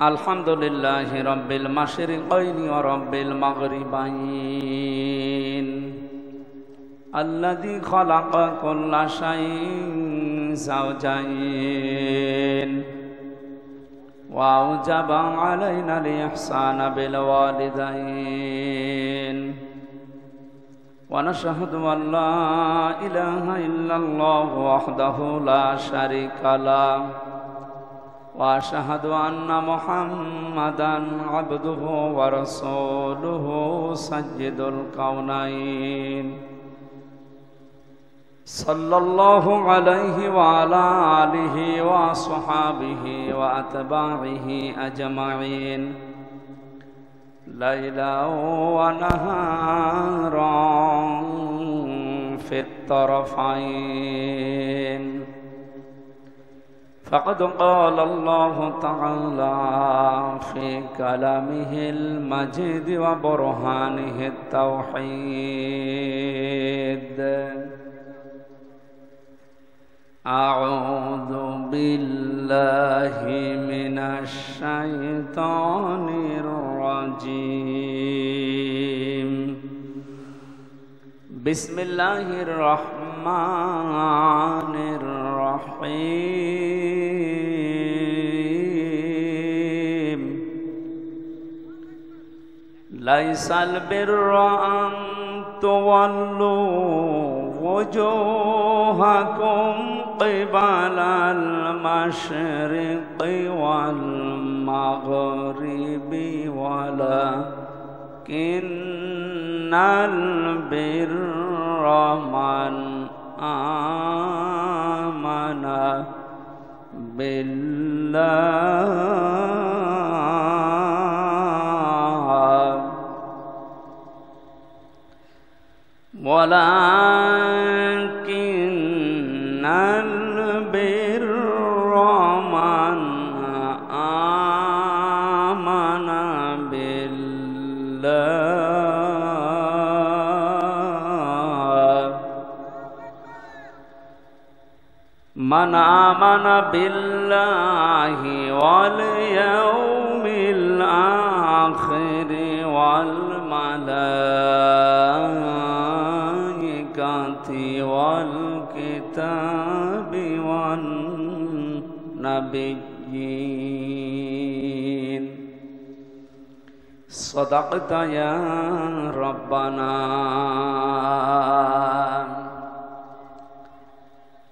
আলহামদুলিল্লাহি রাব্বিল মাশরিকাইনি ওয়া রাব্বিল মাগরিবাইন আল্লাযী খালাকা কুল্লা শাইইন যাওজাইন ওয়া আওজাবা আলাইনাল ইহসানা বিল ওয়ালিদাইন ওয়া নাশহাদু আন লা ইলাহা ইল্লাল্লাহু ওয়াহদাহু লা শারীকা লাহু وأشهد أن محمدًا عبده ورسوله سيد الكونين صلى الله عليه وعلى آله وصحابه وأتباعه أجمعين ليلا ونهارا في الطرفين فقد قال الله تعالى في كلامه المجيد وبرهانه التوحيد أعوذ بالله من الشيطان الرجيم بسم الله الرحمن الرحيم ليس البر أن تولوا وجوهكم قبل المشرق والمغرب ولكن البر من آمن بالله ولكن البر من آمن بالله من آمن بالله واليوم الآخر والملائكة والكتاب والنبيين صدقت يا ربنا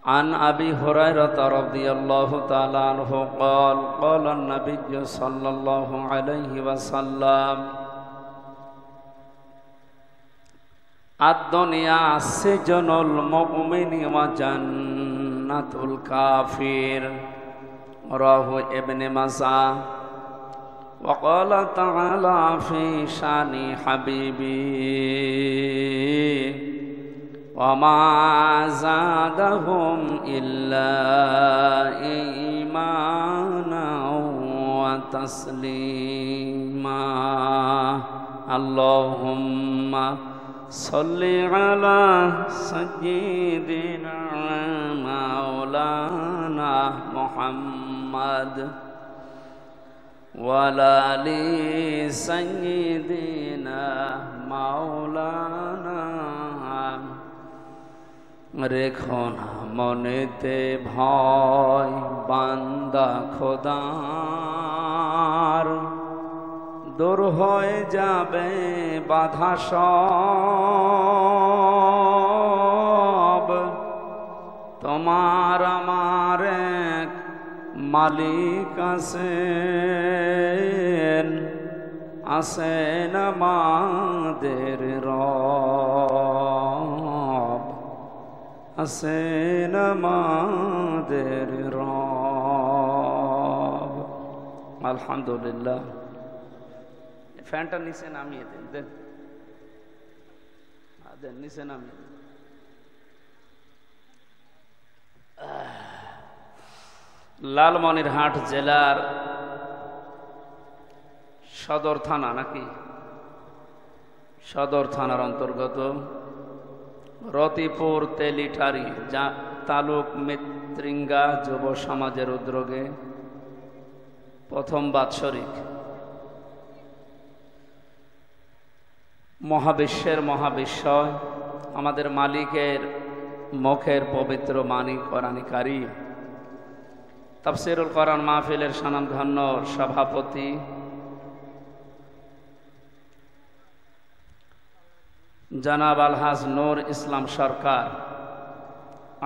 عن أبي هريرة رضي الله تعالى عنه قال قال النبي صلى الله عليه وسلم الدنيا سجن المؤمن وجنة الكافر رواه ابن ماجه وقال تعالى في شان حبيبي وما زادهم إلا إيمانا وتسليما اللهم صل على سيدنا مولانا محمد وعلى آل سيدنا مولانا রেখো না মনেতে ভয় বান্দা খোদার দূর হয়ে যাবে বাধা সব তোমার আমার এক মালিক আছেন আছেন আমাদের রব আছেন আমাদের রব আলহামদুলিল্লাহ ফ্যানটা নিচে নামিয়ে দেন দেন দেন নিচে নামিয়ে দেন লালমনিরহাট জেলার সদর থানা নাকি সদর থানার অন্তর্গত রতিপুর তেলিঠারি তালুক মৃত্তিঙ্গা যুব সমাজের উদ্যোগে প্রথম বাৎসরিক মহাবিশ্বের মহাবিশ্বয় আমাদের মালিকের মুখের পবিত্র বাণী কোরআনে কারীম তাফসীরুল কোরআন মাহফিলের স্বনামধন্য সভাপতি জনাব আলহাজ নূর ইসলাম সরকার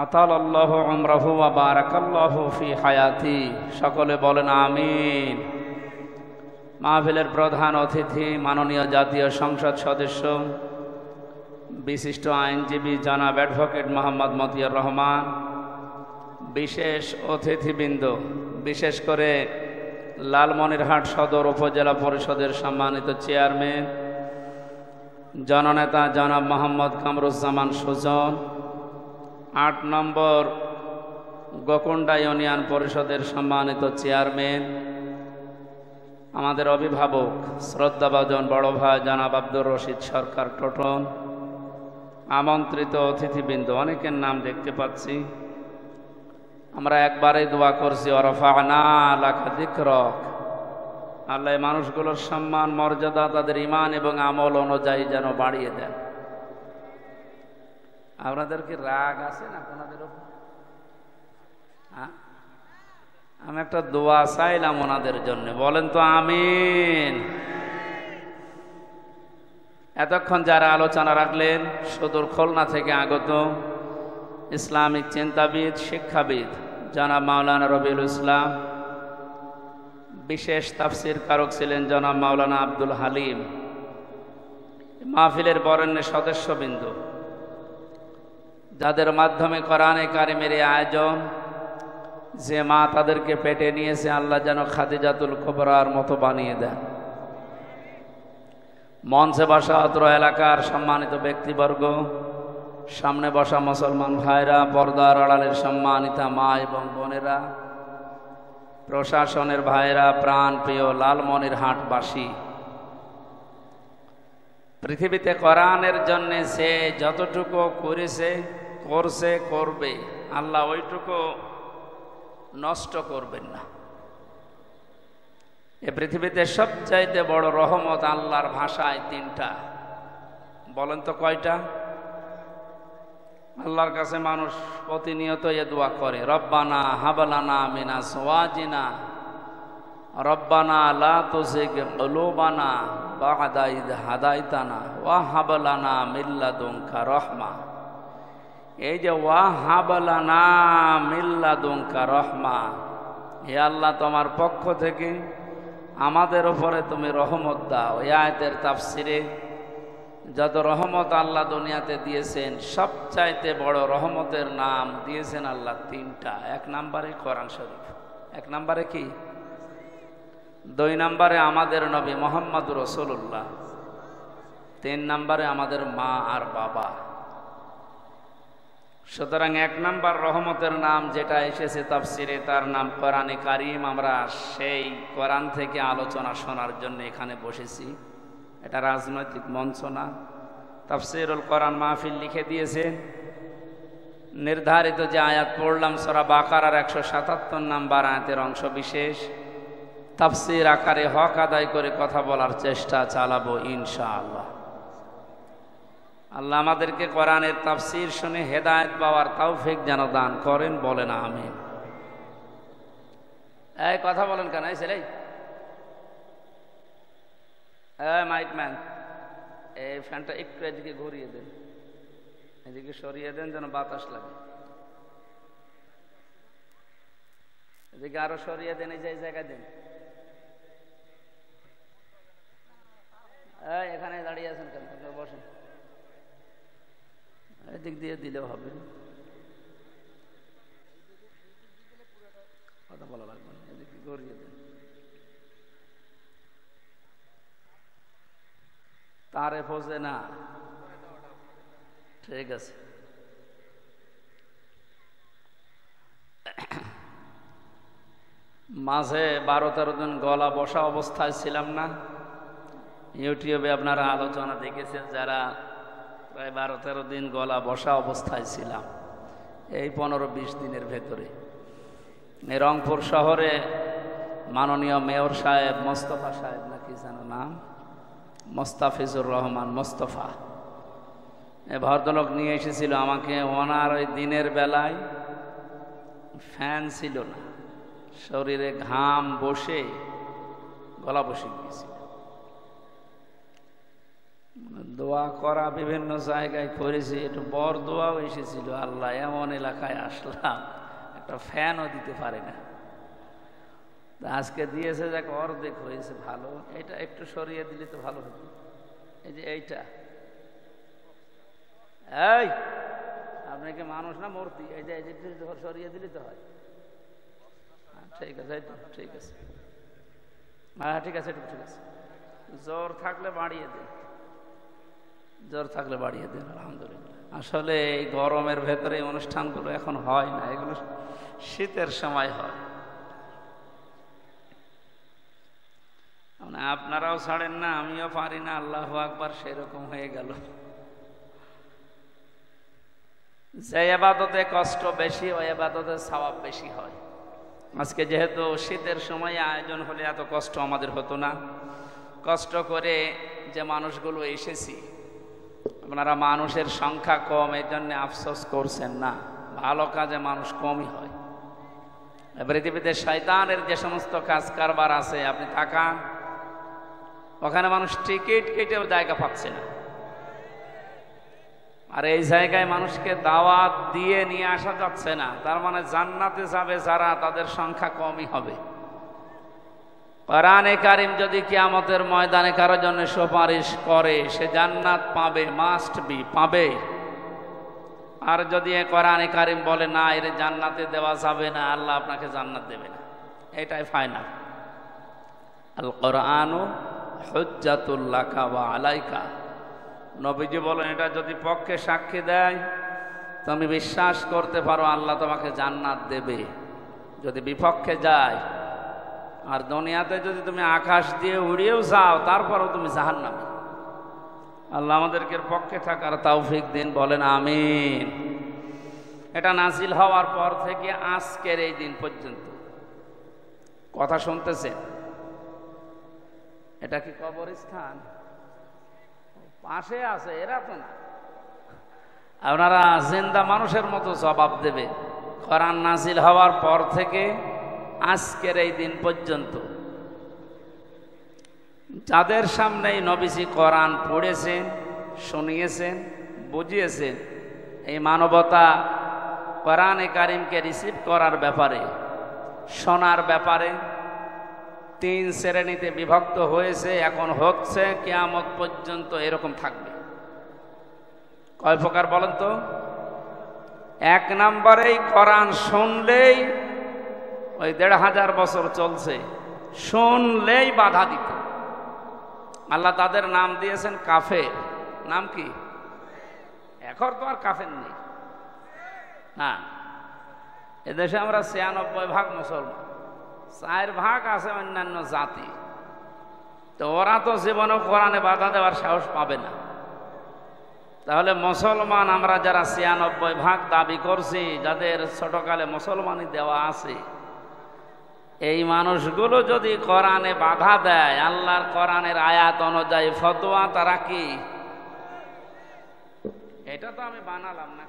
আতালাল্লাহু উমরাহু ওয়া বারাকাল্লাহু ফি হায়াতি, সকলে বলেন আমিন। মাহফিলের প্রধান অতিথি মাননীয় জাতীয় সংসদ সদস্য বিশিষ্ট আইনজীবী জনাব অ্যাডভোকেট মোহাম্মদ মতিয়ার রহমান, বিশেষ অতিথিবৃন্দ, বিশেষ করে লালমনিরহাট সদর উপজেলা পরিষদের সম্মানিত চেয়ারম্যান জননেতা জনাব মোহাম্মদ কামরুজ্জামান সুজন, ৮ নম্বর গোকুন্ডা ইউনিয়ন পরিষদের সম্মানিত চেয়ারম্যান, আমাদের অভিভাবক শ্রদ্ধাভাজন বড় ভাই জনাব আব্দুর রশিদ সরকার টোটন, আমন্ত্রিত অতিথিবৃন্দ, অনেকের নাম দেখতে পাচ্ছি। আমরা একবারেই দোয়া করছি ওয়ারফা'না লাকা যিকরাক, আল্লাহ মানুষগুলোর সম্মান মর্যাদা তাদের ঈমান এবং আমল অনুযায়ী যেন বাড়িয়ে দেন। আপনাদের কি রাগ আছে না ওনাদের উপর? আমি একটা দোয়া চাইলাম ওনাদের জন্য, বলেন তো আমিন। এতক্ষণ যারা আলোচনা রাখলেন সুদূর খুলনা থেকে আগত ইসলামিক চিন্তাবিদ শিক্ষাবিদ জনাব মাওলানা রবিউল ইসলাম, বিশেষ তাফসির কারক ছিলেন জনাব মাওলানা আব্দুল হালিম, মাহফিলের বরেণ্য সদস্যবৃন্দ, যাদের মাধ্যমে কোরআনে কারিমের এই আয়োজন, যে মা তাদেরকে পেটে নিয়েছে আল্লাহ যেন খাদিজাতুল কুবরার মতো বানিয়ে দেন। মঞ্চে বসা অত্র এলাকার সম্মানিত ব্যক্তিবর্গ, সামনে বসা মুসলমান ভাইরা, পর্দার আড়ালের সম্মানিতা মা এবং বোনেরা, প্রশাসনের ভাইরা, প্রাণ প্রিয় লালমনিরহাটবাসী, পৃথিবীতে কোরআনের জন্য সে যতটুকু করেছে, করছে, করবে, আল্লাহ ওইটুকু নষ্ট করবেন না। এ পৃথিবীতে সবচাইতে বড় রহমত আল্লাহর ভাষায় ৩টা, বলেন তো কয়টা? আল্লাহর কাছে মানুষ প্রতিনিয়ত এ দোয়া করে, রব্বানা হাবলানা মিন আজওয়াজিনা রব্বানা লা তুযিগ কুলুবানা বা'দা ইয হাদাইতানা ওয়া হাব লানা মিন লাদুনকা রাহমা। এই যে ওয়া হাব লানা মিন লাদুনকা রাহমা, হে আল্লাহ তোমার পক্ষ থেকে আমাদের উপরে তুমি রহমত দাও। এই আয়াতের তাফসিরে যত রহমত আল্লাহ দুনিয়াতে দিয়েছেন, সবচাইতে বড় রহমতের নাম দিয়েছেন আল্লাহ ৩টা। ১ নম্বরে কোরআন শরীফ, ১ নম্বরে কি? ২ নম্বরে আমাদের নবী মুহাম্মদ রাসূলুল্লাহ, ৩ নম্বরে আমাদের মা আর বাবা। সুতরাং ১ নম্বর রহমতের নাম যেটা এসেছে তাফসিরে, তার নাম কোরআনে কারীম। আমরা সেই কোরআন থেকে আলোচনা শোনার জন্য এখানে বসেছি। এটা রাজনৈতিক মঞ্চ না। তাফসীরুল কোরআন মাহফিল লিখে দিয়েছেন। নির্ধারিত যে আয়াত পড়লাম সূরা বাকারার ১৭৭ নম্বর আয়াতের অংশ বিশেষ, তাফসীর আকারে হক আদায় করে কথা বলার চেষ্টা চালাবো ইনশাআল্লাহ। আল্লাহ আমাদেরকে কোরআনের তাফসীর শুনে হেদায়েত পাওয়ার তৌফিক যেন দান করেন, বলেন আমিন। এই কথা বলেন কেন এই ছেলে? মাইক ম্যান, এই ফ্যানটা একটু এদিকে ঘুরিয়ে দেন, এদিকে সরিয়ে দেন যেন বাতাস লাগে। এদিকে আরো সরিয়ে দেন, এই যে জায়গায় দেন। এখানে দাঁড়িয়ে আছেন কেন? বসেন, এদিক দিয়ে দিলেও হবে, কথা বলা লাগবে না। এদিকে ঘুরিয়ে দেন, তারে ফোজে না। ঠিক আছে। মাঝে 12-13 দিন গলা বসা অবস্থায় ছিলাম না? ইউটিউবে আপনারা আলোচনা দেখেছেন, যারা প্রায় 12-13 দিন গলা বসা অবস্থায় ছিলাম এই 15-20 দিনের ভেতরে। এই রংপুর শহরে মাননীয় মেয়র সাহেব মোস্তফা সাহেব নাকি যেন নাম, মোস্তাফিজুর রহমান মোস্তফা, এ ভদ্রলোক নিয়ে এসেছিল আমাকে। ওনার ওই দিনের বেলায় ফ্যান ছিল না, শরীরে ঘাম বসে গলা বসে গিয়েছিল। দোয়া করা বিভিন্ন জায়গায় করেছি, একটু বর দোয়াও এসেছিল। আল্লাহ, এমন এলাকায় আসলাম একটা ফ্যানও দিতে পারে না, আজকে দিয়েছে, যাকে অর্ধেক হয়েছে, ভালো। এটা একটু সরিয়ে দিলে তো ভালো হতো। এই যে এইটা, এই আপনি কি মানুষ না মূর্তি? এই যে সরিয়ে দিলে তো হয়। ঠিক আছে, ঠিক আছে, হ্যাঁ ঠিক আছে, ঠিক আছে। জ্বর থাকলে বাড়িয়ে দেন, জ্বর থাকলে বাড়িয়ে দেন। আলহামদুলিল্লাহ। আসলে এই গরমের ভেতরে অনুষ্ঠানগুলো এখন হয় না, এগুলো শীতের সময় হয়। আপনারাও ছাড়েন না, আমিও পারি না। আল্লাহু আকবার, সেরকম হয়ে গেল। যে ইবাদতে কষ্ট বেশি, ওই ইবাদতে সওয়াব বেশি হয়। আজকে যেহেতু শীতের সময় আয়োজন হলে এত কষ্ট আমাদের হতো না। কষ্ট করে যে মানুষগুলো এসেছি, আপনারা মানুষের সংখ্যা কম, এই জন্য আফসোস করছেন না। ভালো কাজে মানুষ কমই হয়। পৃথিবীতে শয়তানের যে সমস্ত কাজ কারবার আছে, আপনি তাকান, ওখানে মানুষ টিকিট কেটেও জায়গা পাচ্ছে না। আর এই জায়গায় মানুষকে দাওয়াত দিয়ে নিয়ে আসা যাচ্ছে না। তার মানে জান্নাতে যাবে যারা, তাদের সংখ্যা কমই হবে। কোরআনে কারীম যদি কিয়ামতের ময়দানে কারোর জন্য সুপারিশ করে, সে জান্নাত পাবে, মাস্ট বি, পাবে। আর যদি কোরআনে কারীম বলে না, এর জান্নাতে দেওয়া যাবে না, আল্লাহ আপনাকে জান্নাত দেবে না, এটাই ফাইনাল। আল কোরআনু হুজ্জাতুল লাকা ওয়া আলাইকা। নবীজি বলেন, এটা যদি পক্ষে সাক্ষী দেয়, তুমি বিশ্বাস করতে পারো আল্লাহ তোমাকে জান্নাত দেবে। যদি বিপক্ষে যায়, আর দুনিয়াতে যদি তুমি আকাশ দিয়ে উড়িয়েও যাও, তারপরও তুমি জাহান্নামে। আল্লাহ আমাদেরকে পক্ষে থাকার তৌফিক দিন, বলেন আমিন। এটা নাজিল হওয়ার পর থেকে আজকের এই দিন পর্যন্ত কথা শুনতেছেন। এটা কি কবরস্থান? পাশে আছে, এরা তো না। আপনারা জিন্দা মানুষের মতো জবাব দেবে। কোরআন নাজিল হওয়ার পর থেকে আজকের এই দিন পর্যন্ত যাদের সামনেই নবীজি কোরআন পড়েছেন, শুনিয়েছেন, বুঝিয়েছেন, এই মানবতা কোরআনে কারীমকে রিসিভ করার ব্যাপারে, শোনার ব্যাপারে 3 শ্রেণীতে বিভক্ত হয়েছে, এখন হচ্ছে, কিয়ামত পর্যন্ত এরকম থাকবে। কয় প্রকার বলেন তো? 1 নম্বরেই কোরআন শুনলেই, ওই 1500 বছর চলছে, শুনলেই বাধা দিত। আল্লাহ তাদের নাম দিয়েছেন কাফের। নাম কি? এখন তো আর কাফের নেই না। এদেশে আমরা 96% মুসলমান, 4% আছে অন্যান্য জাতি। তো ওরা তো জীবনে কোরআনে বাধা দেওয়ার সাহস পাবে না। তাহলে মুসলমান আমরা যারা 96% দাবি করছি, যাদের ছোটকালে মুসলমানই দেওয়া আছে, এই মানুষগুলো যদি কোরআনে বাধা দেয়, আল্লাহর কোরআনের আয়াত অনুযায়ী ফতোয়া, তারা কি? এটা তো আমি বানালাম না।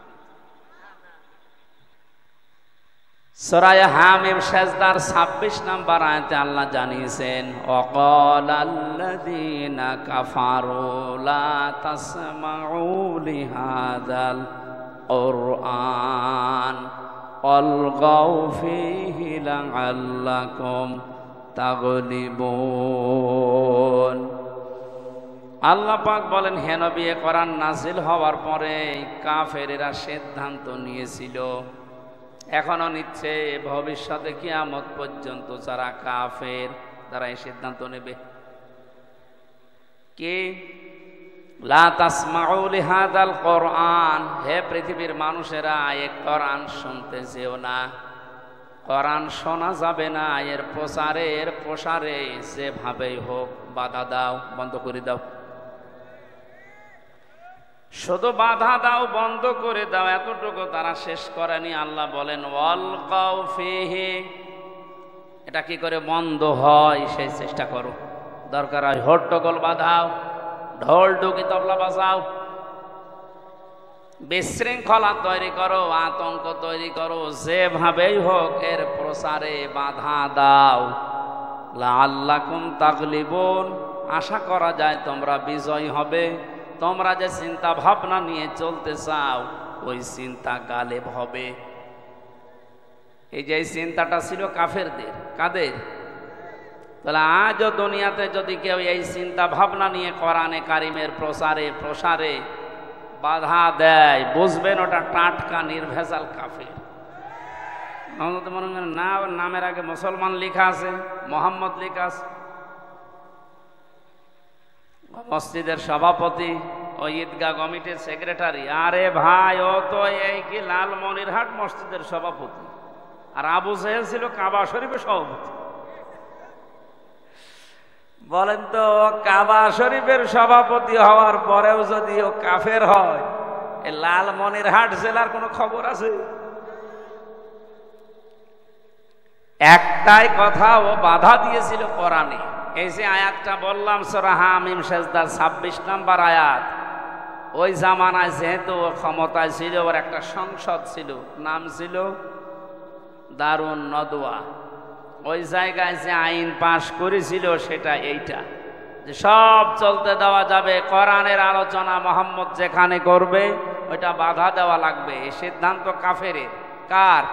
সূরা হামিম সেজদার 26 নম্বর আয়াতে আল্লাহ জানিয়েছেন, ওয়াকালাল্লাযীনা কাফারু লা তাসমাউ লিহাযাল কুরআন আলগাউ ফীহি লাআল্লাকুম তাগলিবুন। আল্লাহ পাক বলেন, হে নবী, কোরআন নাজিল হওয়ার পরে কাফেরেরা সিদ্ধান্ত নিয়েছিল, এখনো নিচ্ছে, ভবিষ্যতে কিয়ামত পর্যন্ত যারা কাফের, তারা এই সিদ্ধান্ত নেবে কি? লা তাসমাউ লিহাযাল কুরআন, হে পৃথিবীর মানুষেরা, এই কোরআন শুনতে যেও না, কোরআন শোনা যাবে না, এর প্রসারে যেভাবেই হোক বাধা দাও, বন্ধ করে দাও। শুধু বাধা দাও, বন্ধ করে দাও, এতটুকু তারা শেষ করেনি। আল্লাহ বলেন, ওয়ালকাউ ফীহি, এটা কি করে বন্ধ হয় সেই চেষ্টা করো। দরকার হয় হট্টগোল বাঁধাও, ঢোল ঢুকি তবলা বাজাও, বিশৃঙ্খলা তৈরি করো, আতঙ্ক তৈরি করো, যেভাবেই হোক এর প্রসারে বাধা দাও। লাআল্লাকুম তাগলিবুন, আশা করা যায় তোমরা বিজয় হবে। তোমরা যে চিন্তা ভাবনা নিয়ে চলতে চাও ওই চিন্তা গালেব হবে। এই যে চিন্তাটা ছিল কাফেরদের, কাদের? তাহলে আজও দুনিয়াতে যদি কেউ এই চিন্তা ভাবনা নিয়ে কোরআনে কারিমের প্রসারে বাধা দেয়, বুঝবেন ওটা টাটকা নির্ভেজাল কাফের। মনে করেন না, নামের আগে মুসলমান লেখা আছে, মোহাম্মদ লেখা আছে, মসজিদের সভাপতি, ও ঈদগাহ কমিটির সেক্রেটারি। আরে ভাই, ও তো এই কি লালমনিরহাট মসজিদের সভাপতি, আর আবু জাহেল ছিল কাবা শরীফের সভাপতি। বলেন তো, কাবা শরীফের সভাপতি হওয়ার পরেও যদি ও কাফের হয়, এই লালমনিরহাট জেলার কোনো খবর আছে? একটাই কথা, ও বাধা দিয়েছিল কোরআনে। এই যে আয়াতটা বললাম সূরা হামিম সেজদার 26 নম্বর আয়াত, ওই জামানায় যেহেতু ও ক্ষমতায় ছিল, ওর একটা সংসদ ছিল, নাম ছিল দারুন নদওয়া। ওই জায়গায় যে আইন পাশ করেছিল সেটা এইটা, যে সব চলতে দেওয়া যাবে, কোরআনের আলোচনা মোহাম্মদ যেখানে করবে ওইটা বাধা দেওয়া লাগবে। এই সিদ্ধান্ত কাফেরের। কার?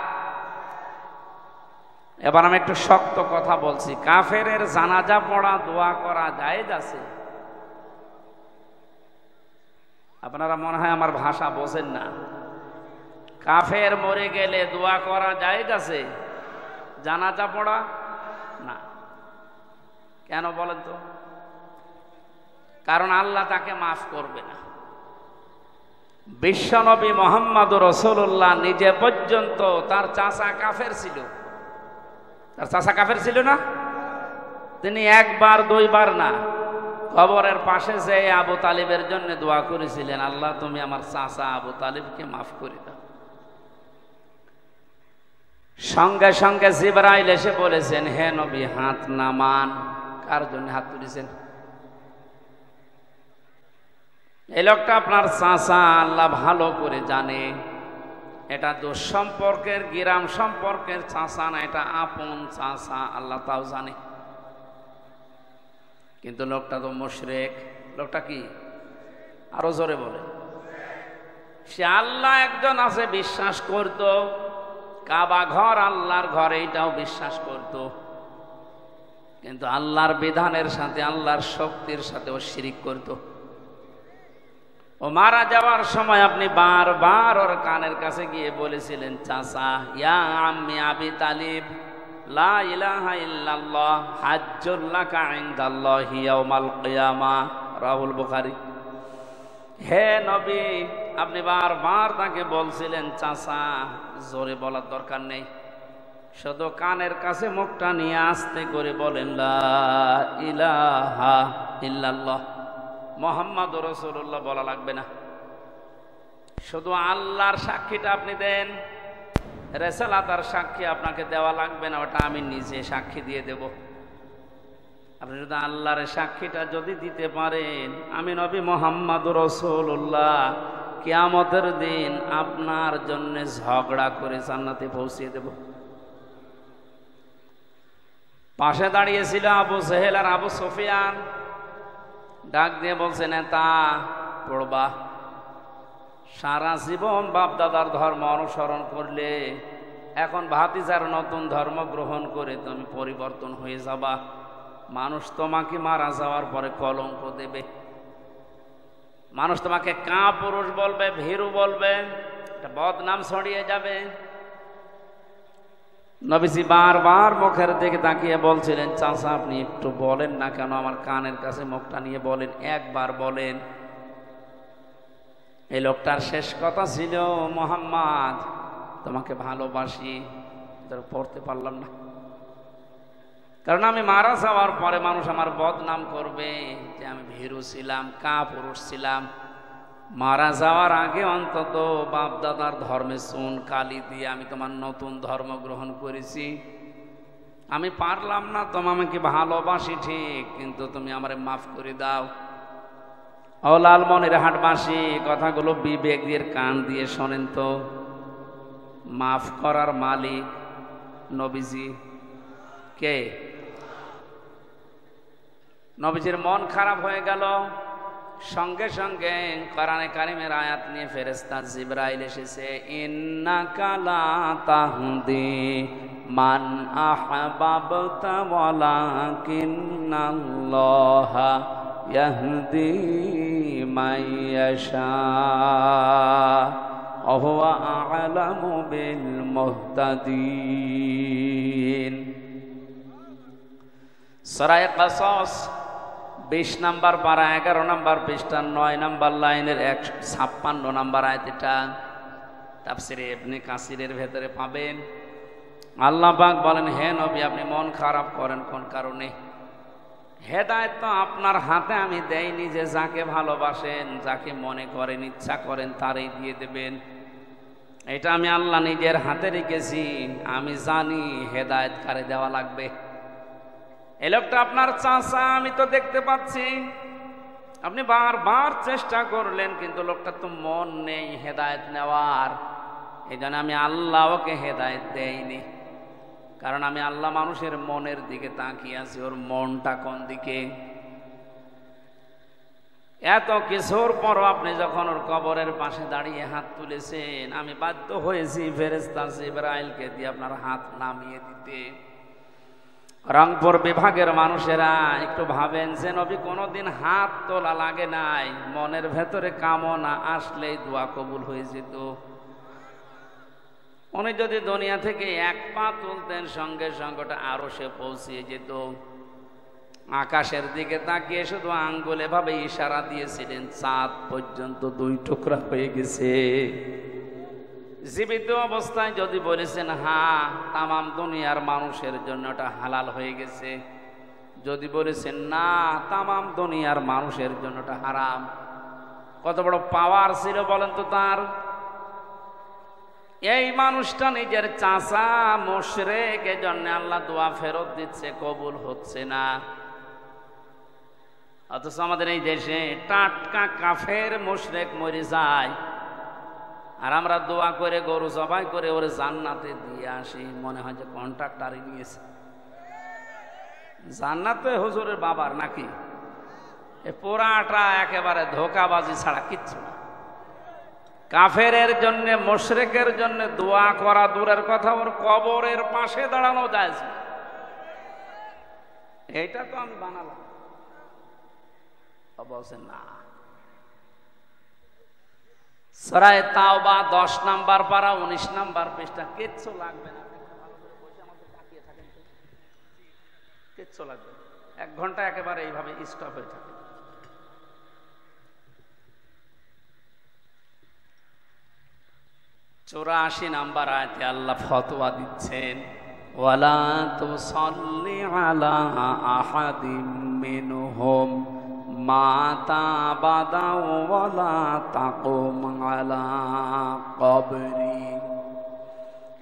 এবার আমি একটু শক্ত কথা বলছি, কাফেরের জানাজা পড়া, দোয়া করা জায়েজ আছে? আপনারা মনে হয় আমার ভাষা বোঝেন না। কাফের মরে গেলে দোয়া করা জায়েজ আছে, জানাজা পড়া না। কেন বলেন তো? কারণ আল্লাহ তাকে মাফ করবে না। বিশ্বনবী মুহাম্মদুর রাসূলুল্লাহ নিজে পর্যন্ত, তার চাচা কাফের ছিল, তার চাচা কাফের ছিল না? তিনি একবার দুইবার না, কবরের পাশে যে আবু তালিবের জন্য দোয়া করেছিলেন, আল্লাহ তুমি আমার চাচা আবু তালিবকে মাফ করে দাও। সঙ্গে সঙ্গে জিবরাইল এসে বলেছেন, হে নবী হাত নামান। কার জন্য হাত তুলেছেন? এই লোকটা আপনার চাচা, আল্লাহ ভালো করে জানে। এটা দুঃসম্পর্কের, গ্রাম সম্পর্কের চাচা না, এটা আপন চাচা, আল্লাহ তাও জানে। কিন্তু লোকটা তো মুশরিক। লোকটা কি? আরো জোরে বলে। সে আল্লাহ একজন আছে বিশ্বাস করত, কাবা ঘর আল্লাহর ঘর এইটাও বিশ্বাস করত, কিন্তু আল্লাহর বিধানের সাথে, আল্লাহর শক্তির সাথে ও শিরিক করত। ও মারা যাওয়ার সময় আপনি বারবার ওর কানের কাছে গিয়ে বলেছিলেন, চাচা, ইয়া আম্মি আবি তালিব, লা ইলাহা ইল্লাল্লাহ হাজ্জুল লাকা ইনদাল্লাহি ইয়াউমাল কিয়ামা, রাহুল বুখারী। হে নবী, আপনি বারবার তাকে বলছিলেন চাচা, জোরে বলার দরকার নেই, শুধু কানের কাছে মুখটা নিয়ে আস্তে করে বলেন, লা ইলাহা ইল্লাল্লাহ মুহাম্মাদুর রাসূলুল্লাহ বলা লাগবে না। শুধু আল্লাহর সাক্ষীটা আপনি দেন, রিসালাতের সাক্ষী আপনাকে দেওয়া লাগবে না, ওটা আমি নিজে সাক্ষী দিয়ে দেব। আপনি শুধু আল্লাহর সাক্ষীটা যদি দিতে পারেন, আমি নবী মুহাম্মাদুর রাসূলুল্লাহ কিয়ামতের দিন আপনার জন্য ঝগড়া করে জান্নাতে পৌঁছে দেব। পাশে দাঁড়িয়েছিল আবু জাহেল আর আবু সুফিয়ান। ডাক দিয়ে বলছে, নেতা পড়বা, সারা জীবন বাপ দাদার ধর্ম অনুসরণ করলে এখন ভাতিজার নতুন ধর্ম গ্রহণ করে তুমি পরিবর্তন হয়ে যাবা। মানুষ তোমাকে মারা যাওয়ার পরে কলঙ্ক দেবে, মানুষ তোমাকে কাপুরুষ বলবে, ভীরু বলবে, একটা বদনাম ছড়িয়ে যাবে। নবীজি বারবার মুখের দিকে তাকিয়ে বলছিলেন, চাচা আপনি একটু বলেন না কেন, আমার কানের কাছে মুখটা নিয়ে বলেন, একবার বলেন। এই লোকটার শেষ কথা ছিল, মুহাম্মদ তোমাকে ভালোবাসি, পড়তে পারলাম না, কারণ আমি মারা যাওয়ার পরে মানুষ আমার বদনাম করবে যে আমি ভীরু ছিলাম, কাপুরুষ ছিলাম। মারা যাওয়ার আগে অন্তত বাপ দাদার ধর্মে চুন কালি দিয়ে আমি তোমার নতুন ধর্ম গ্রহণ করেছি। আমি পারলাম না, তুমি আমাকে ভালোবাসি ঠিক, কিন্তু তুমি আমারে মাফ করে দাও। ও লালমনিরহাটবাসী, কথাগুলো বিবেক দিয়ে কান দিয়ে শোনেন তো। মাফ করার মালিক নবীজি কে? নবীজির মন খারাপ হয়ে গেল, সঙ্গে সঙ্গে কোরআনে কারিমের আয়াত নিয়ে ফেরেশতা জিবরাইল এসেছে। ইন্নাকা লা তাহদি মান আহবাবতা ওয়ালাকিন্নাল্লাহা ইয়াহদি মান ইয়াশা ওয়া হুয়া আ'লামু বিল মুহতাদিন। সূরা কাসাস 20 নম্বর পারা 11 নম্বর পৃষ্ঠা 9 নম্বর লাইনের 156 নম্বর আয়াত। এটা তাফসিরে ইবনে কাসিরের ভেতরে পাবেন। আল্লাহ পাক বলেন, হে নবী, আপনি মন খারাপ করেন কোন কারণে? হেদায়েত তো আপনার হাতে আমি দেইনি যে যাকে ভালোবাসেন, যাকে মনে করেন, ইচ্ছা করেন তারই দিয়ে দেবেন। এটা আমি আল্লাহ নিজের হাতে রেখেছি। আমি জানি হেদায়েত কারে দেওয়া লাগবে। এই লোকটা আপনার চাচা, আমি তো দেখতে পাচ্ছি। আপনি বারবার চেষ্টা করলেন, কিন্তু লোকটা তো মন নেই হেদায়েত নেওয়ার। এই জন্য আমি আল্লাহ ওকে হেদায়েত দেইনি। কারণ আমি আল্লাহ মানুষের মনের দিকে তাকিয়ে আছি, ওর মনটা কোন দিকে। এত কিছুর পরও আপনি যখন ওর কবরের পাশে দাঁড়িয়ে হাত তুলেছেন, আমি বাধ্য হয়েছি ফেরেশতা জিবরাইলকে দিয়ে আপনার হাত নামিয়ে দিতে। রংপুর বিভাগের মানুষেরা একটু ভাবেন যে নবী কোনোদিন হাত তোলা লাগে নাই, মনের ভেতরে কামনা আসলেই দোয়া কবুল হয়ে যেত। উনি যদি দুনিয়া থেকে এক পা তুলতেন, সঙ্গে সঙ্গে আরো সে পৌঁছিয়ে যেত। আকাশের দিকে তাকিয়ে শুধু আঙ্গুলে ভাবে ইশারা দিয়েছিলেন, চাঁদ পর্যন্ত 2 টুকরা হয়ে গেছে। জীবিত অবস্থায় যদি বলেছেন হ্যাঁ, তামাম দুনিয়ার মানুষের জন্য ওটা হালাল হয়ে গেছে। যদি বলেছেন না, তামাম দুনিয়ার মানুষের জন্য ওটা হারাম। কত বড় পাওয়ার ছিল বলেন তো তার। এই মানুষটা নিজের চাচা মুশরিক, এজন্য আল্লাহ দোয়া ফেরত দিচ্ছে, কবুল হচ্ছে না। অথচ আমাদের এই দেশে টাটকা কাফের মুশরিক মরে যায়, আর আমরা দোয়া করে গরু জবাই করে ওরে জান্নাতে দিয়ে আসি। মনে হয় যে কন্ট্রাক্টারই নিয়েছে। জান্নাতে হুজুরের বাবার নাকি? এ পুরাটা একেবারে ধোঁকাবাজি ছাড়া কিচ্ছু না। কাফেরের জন্য, মুশরিকের জন্য দোয়া করা দূরের কথা, ওর কবরের পাশে দাঁড়ানো যায়। এইটা তো আমি বানালাম, বলছেন না। সূরা তাওবা 10 নম্বর পারা 19 নম্বর পৃষ্ঠা। কিচ্ছু লাগবে না, কিচ্ছু লাগবে না। 1 ঘন্টা একেবারে এইভাবে স্টপ হয়ে থাকে। চৌরাশি নাম্বার আয়াতে আল্লাহ ফতোয়া দিচ্ছেন, ওয়ালা তুসাল্লি আলা আহাদিম মিনহুম মাতা আবাদা ওয়ালা তাকুম আলা কবরি।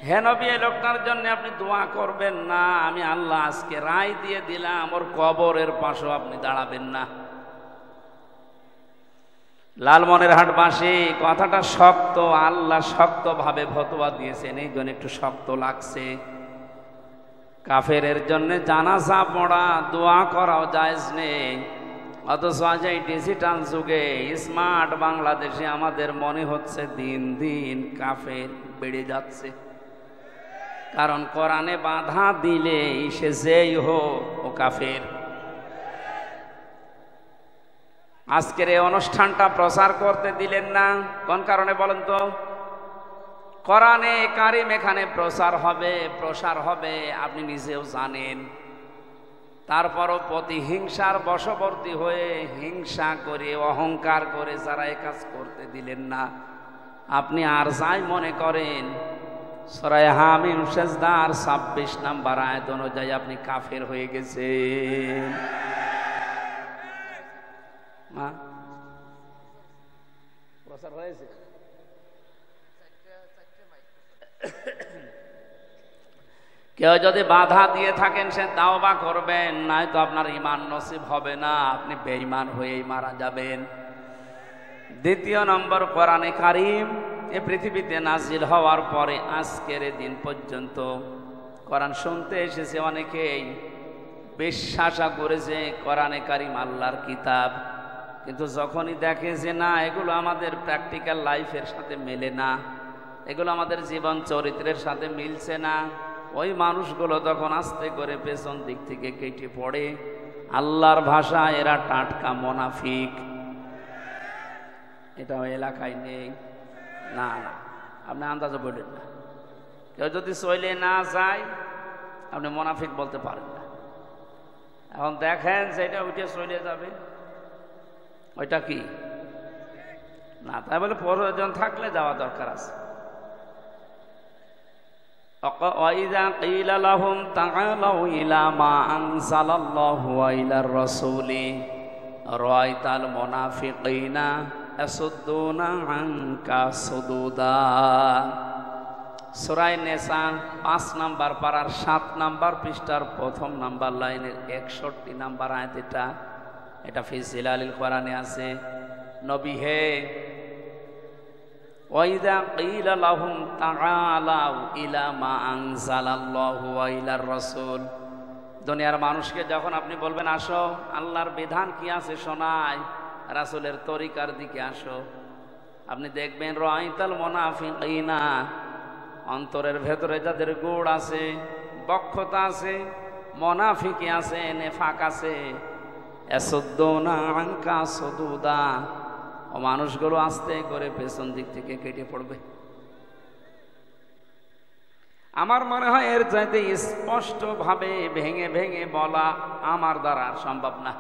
হে নবী, এই লোকটার জন্য আপনি দোয়া করবেন না। আমি আল্লাহ আজকে রায় দিয়ে দিলাম, ওর কবরের পাশেও আপনি দাঁড়াবেন না। লালমনিরহাটবাসী, কথাটা শক্ত, আল্লাহ শক্ত ভাবে ফতোয়া দিয়েছেন, এই জন্য একটু শক্ত লাগছে। কাফেরের জন্য জানাজা পড়া, দোয়া করাও জায়েজ নেই। অথচ আজ এই ডিজিটাল যুগে, স্মার্ট বাংলাদেশে আমাদের মনে হচ্ছে দিন দিন কাফের বেড়ে যাচ্ছে। কারণ কোরআনে বাধা দিলে সে যেই হোক ও কাফের। আজকের এই অনুষ্ঠানটা প্রচার করতে দিলেন না, কোন কারণে বলেন তো? কোরআনে কারিম এখানে প্রচার হবে, আপনি নিজেও জানেন। তারপরও প্রতিহিংসার বশবর্তী হয়ে হিংসা করে, অহংকার করে যারা এই কাজ করতে দিলেন না, আপনি আর যাই মনে করেন, সূরা হামিম সেজদার 26 নম্বর আয়াত অনুযায়ী আপনি কাফের হয়ে গেছেন। প্রচার হয়েছে। কেউ যদি বাধা দিয়ে থাকেন সে তাওবা করবেন, নয়তো আপনার ঈমান নসিব হবে না, আপনি বেঈমান হয়েই মারা যাবেন। দ্বিতীয় নম্বর, কোরআনে কারীম এ পৃথিবীতে নাজিল হওয়ার পরে আজকের দিন পর্যন্ত কোরআন শুনতে এসেছে অনেকেই, বিশ্বাস করেছে কোরআনে কারীম আল্লাহর কিতাব, কিন্তু যখনই দেখে যে না এগুলো আমাদের প্র্যাকটিক্যাল লাইফের সাথে মেলে না, এগুলো আমাদের জীবন চরিত্রের সাথে মিলছে না, ওই মানুষগুলো তখন আস্তে করে পেছন দিক থেকে কেটে পড়ে। আল্লাহর ভাষা এরা টাটকা মুনাফিক। এটা এলাকায় নেই না, না আপনি আন্দাজে বললেন না। কেউ যদি চলে না যায় আপনি মুনাফিক বলতে পারেন না। এখন দেখেন সেটা উঠে চলে যাবে, ওইটা কি না, তাই বলে প্রয়োজন থাকলে যাওয়া দরকার আছে। وَإِذَا قِيلَ لَهُمْ تَعَالَوْا إِلَى مَا أَنزَلَ اللَّهُ وَإِلَى الرَّسُولِ رَأَيْتَ الْمُنَافِقِينَ يَصُدُّونَ عَنكَ صُدُودًا। সূরা নিসা 5 নম্বর পারার 7 নম্বর পৃষ্ঠার প্রথম নম্বর লাইনের 61 নম্বর আয়াত। এটা ফি জিলালিল কোরআনে আছে। নবী হে, ওয়াইদা কিলা লাহুম তাআলাউ ইলা মা আনজালাল্লাহু ওয়া ইলার রাসূল, দুনিয়ার মানুষকে যখন আপনি বলবেন আসো আল্লাহর বিধান কি আছে শোনাই, রাসূলের তরিকার দিকে আসো, আপনি দেখবেন রাআইতাল মুনাফিকিনা, অন্তরের ভেতরে যাদের গুড় আছে, বক্ষতা আছে, মুনাফিকি আছে, নেফাক আছে, ইয়াসুদ্দুনা আনকা সুদুদা, ও মানুষগুলো আস্তে করে পেছন দিক থেকে কেটে পড়বে। আমার মনে হয় এর চাইতে স্পষ্ট ভাবে ভেঙে ভেঙে বলা আমার দ্বারা সম্ভব না।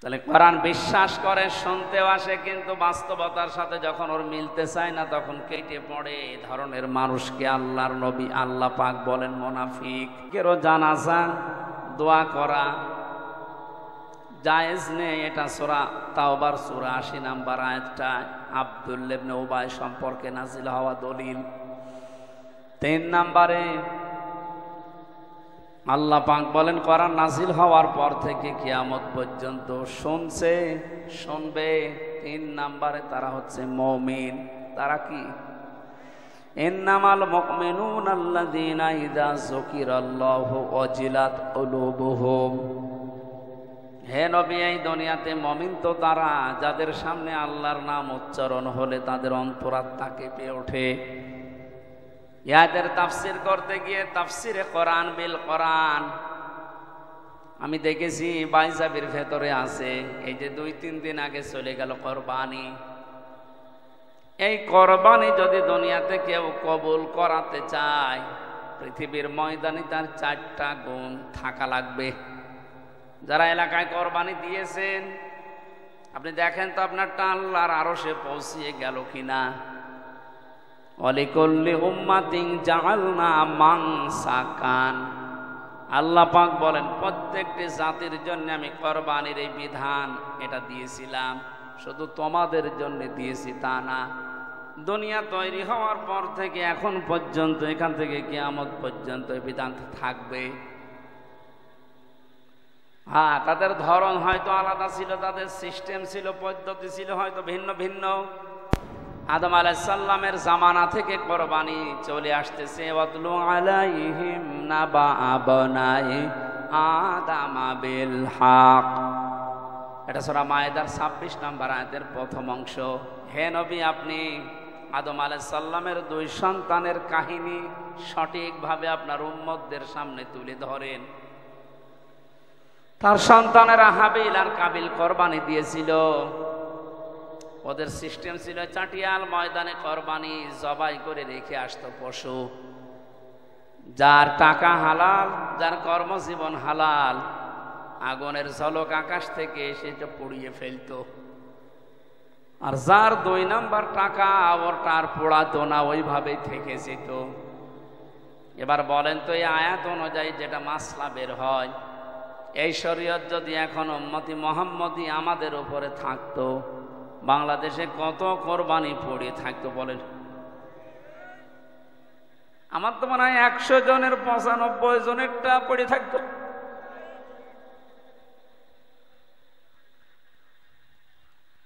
তাহলে কোরআন বিশ্বাস করে, শুনতেও আসে, কিন্তু বাস্তবতার সাথে যখন ওর মিলতে চায় না তখন কেটে পড়ে। এই ধরনের মানুষকে আল্লাহর নবী আল্লাহ পাক বলেন মুনাফিক। কেরো জানাজা দোয়া করা জায়েজ নেই, এটা সূরা তাওবার সূরা 80 নম্বর আয়াতটা আব্দুল্লাহ ইবনে উবাই সম্পর্কে নাজিল হওয়া দলিল। 3 নম্বরে আল্লাহ পাক বলেন কোরআন নাজিল হওয়ার পর থেকে কিয়ামত পর্যন্ত শুনছে, শুনবে। 3 নম্বরে তারা হচ্ছে মুমিন। তারা কি? ইন্নামাল মুমিনুনা আল্লাযীনা ইযা যুকিরাল্লাহু ওয়াজিলাত কুলুবুহুম। হে নবী, এই দুনিয়াতে মুমিন তো তারা যাদের সামনে আল্লাহর নাম উচ্চারণ হলে তাদের অন্তরাত্মা কেঁপে ওঠে। ইয়াদের তাফসির করতে গিয়ে তাফসিরে কোরআন বিল কোরআন আমি দেখেছি বাইজাবির ভেতরে আছে, এই যে 2-3 দিন আগে চলে গেল কোরবানি। এই কোরবানি যদি দুনিয়াতে কেউ কবুল করাতে চায়, পৃথিবীর ময়দানে তার 4টা গুণ থাকা লাগবে। যারা এলাকায় কোরবানি দিয়েছেন আপনি দেখেন তো আপনারটা আল্লাহর আরশে পৌঁছিয়ে গেল কিনা। ওয়ালিকুল্লি উম্মাতিন জাআলনা মানসাকান, আল্লাহ পাক বলেন প্রত্যেকটি জাতির জন্য আমি কোরবানির এই বিধান এটা দিয়েছিলাম, শুধু তোমাদের জন্য দিয়েছি তা না। দুনিয়া তৈরি হওয়ার পর থেকে এখন পর্যন্ত, এখান থেকে কিয়ামত পর্যন্ত এই বিধান থাকবে। হ্যাঁ, তাদের ধরন হয়তো আলাদা ছিল, তাদের সিস্টেম ছিল, পদ্ধতি ছিল হয়তো ভিন্ন ভিন্ন। আদম আলাইহিস সালামের জামানা থেকে কোরবানি চলে আসতেছে। ওয়াতলু আলাইহিম নাবা আবনাই আদম বিল হক, এটা সূরা মায়েদার 26 নম্বর আয়াতের প্রথম অংশ। হে নবী, আপনি আদম আলাইহিস সালামের 2 সন্তানের কাহিনী সঠিকভাবে আপনার উম্মতদের সামনে তুলে ধরেন। তার সন্তানেরা হাবিল আর কাবিল কোরবানি দিয়েছিল। ওদের সিস্টেম ছিল চাটিয়াল ময়দানে কোরবানি জবাই করে রেখে আসতো পশু। যার টাকা হালাল, যার কর্মজীবন হালাল, আগুনের ঝলক আকাশ থেকে সেটা পুড়িয়ে ফেলতো। আর যার 2 নাম্বার টাকা, ওরটা আর পোড়াতো না, ওইভাবেই থেকে যেত। এবার বলেন তো এই আয়াত অনুযায়ী যেটা মাসলা বের হয়, এই শরীয়ত যদি এখন উম্মতি মুহাম্মদী আমাদের উপরে থাকতো, বাংলাদেশে কত কোরবানি পড়ে থাকতো বলেন? আমার তো মনে হয় 100 জনের 95 জনেরটা পড়ে থাকতো।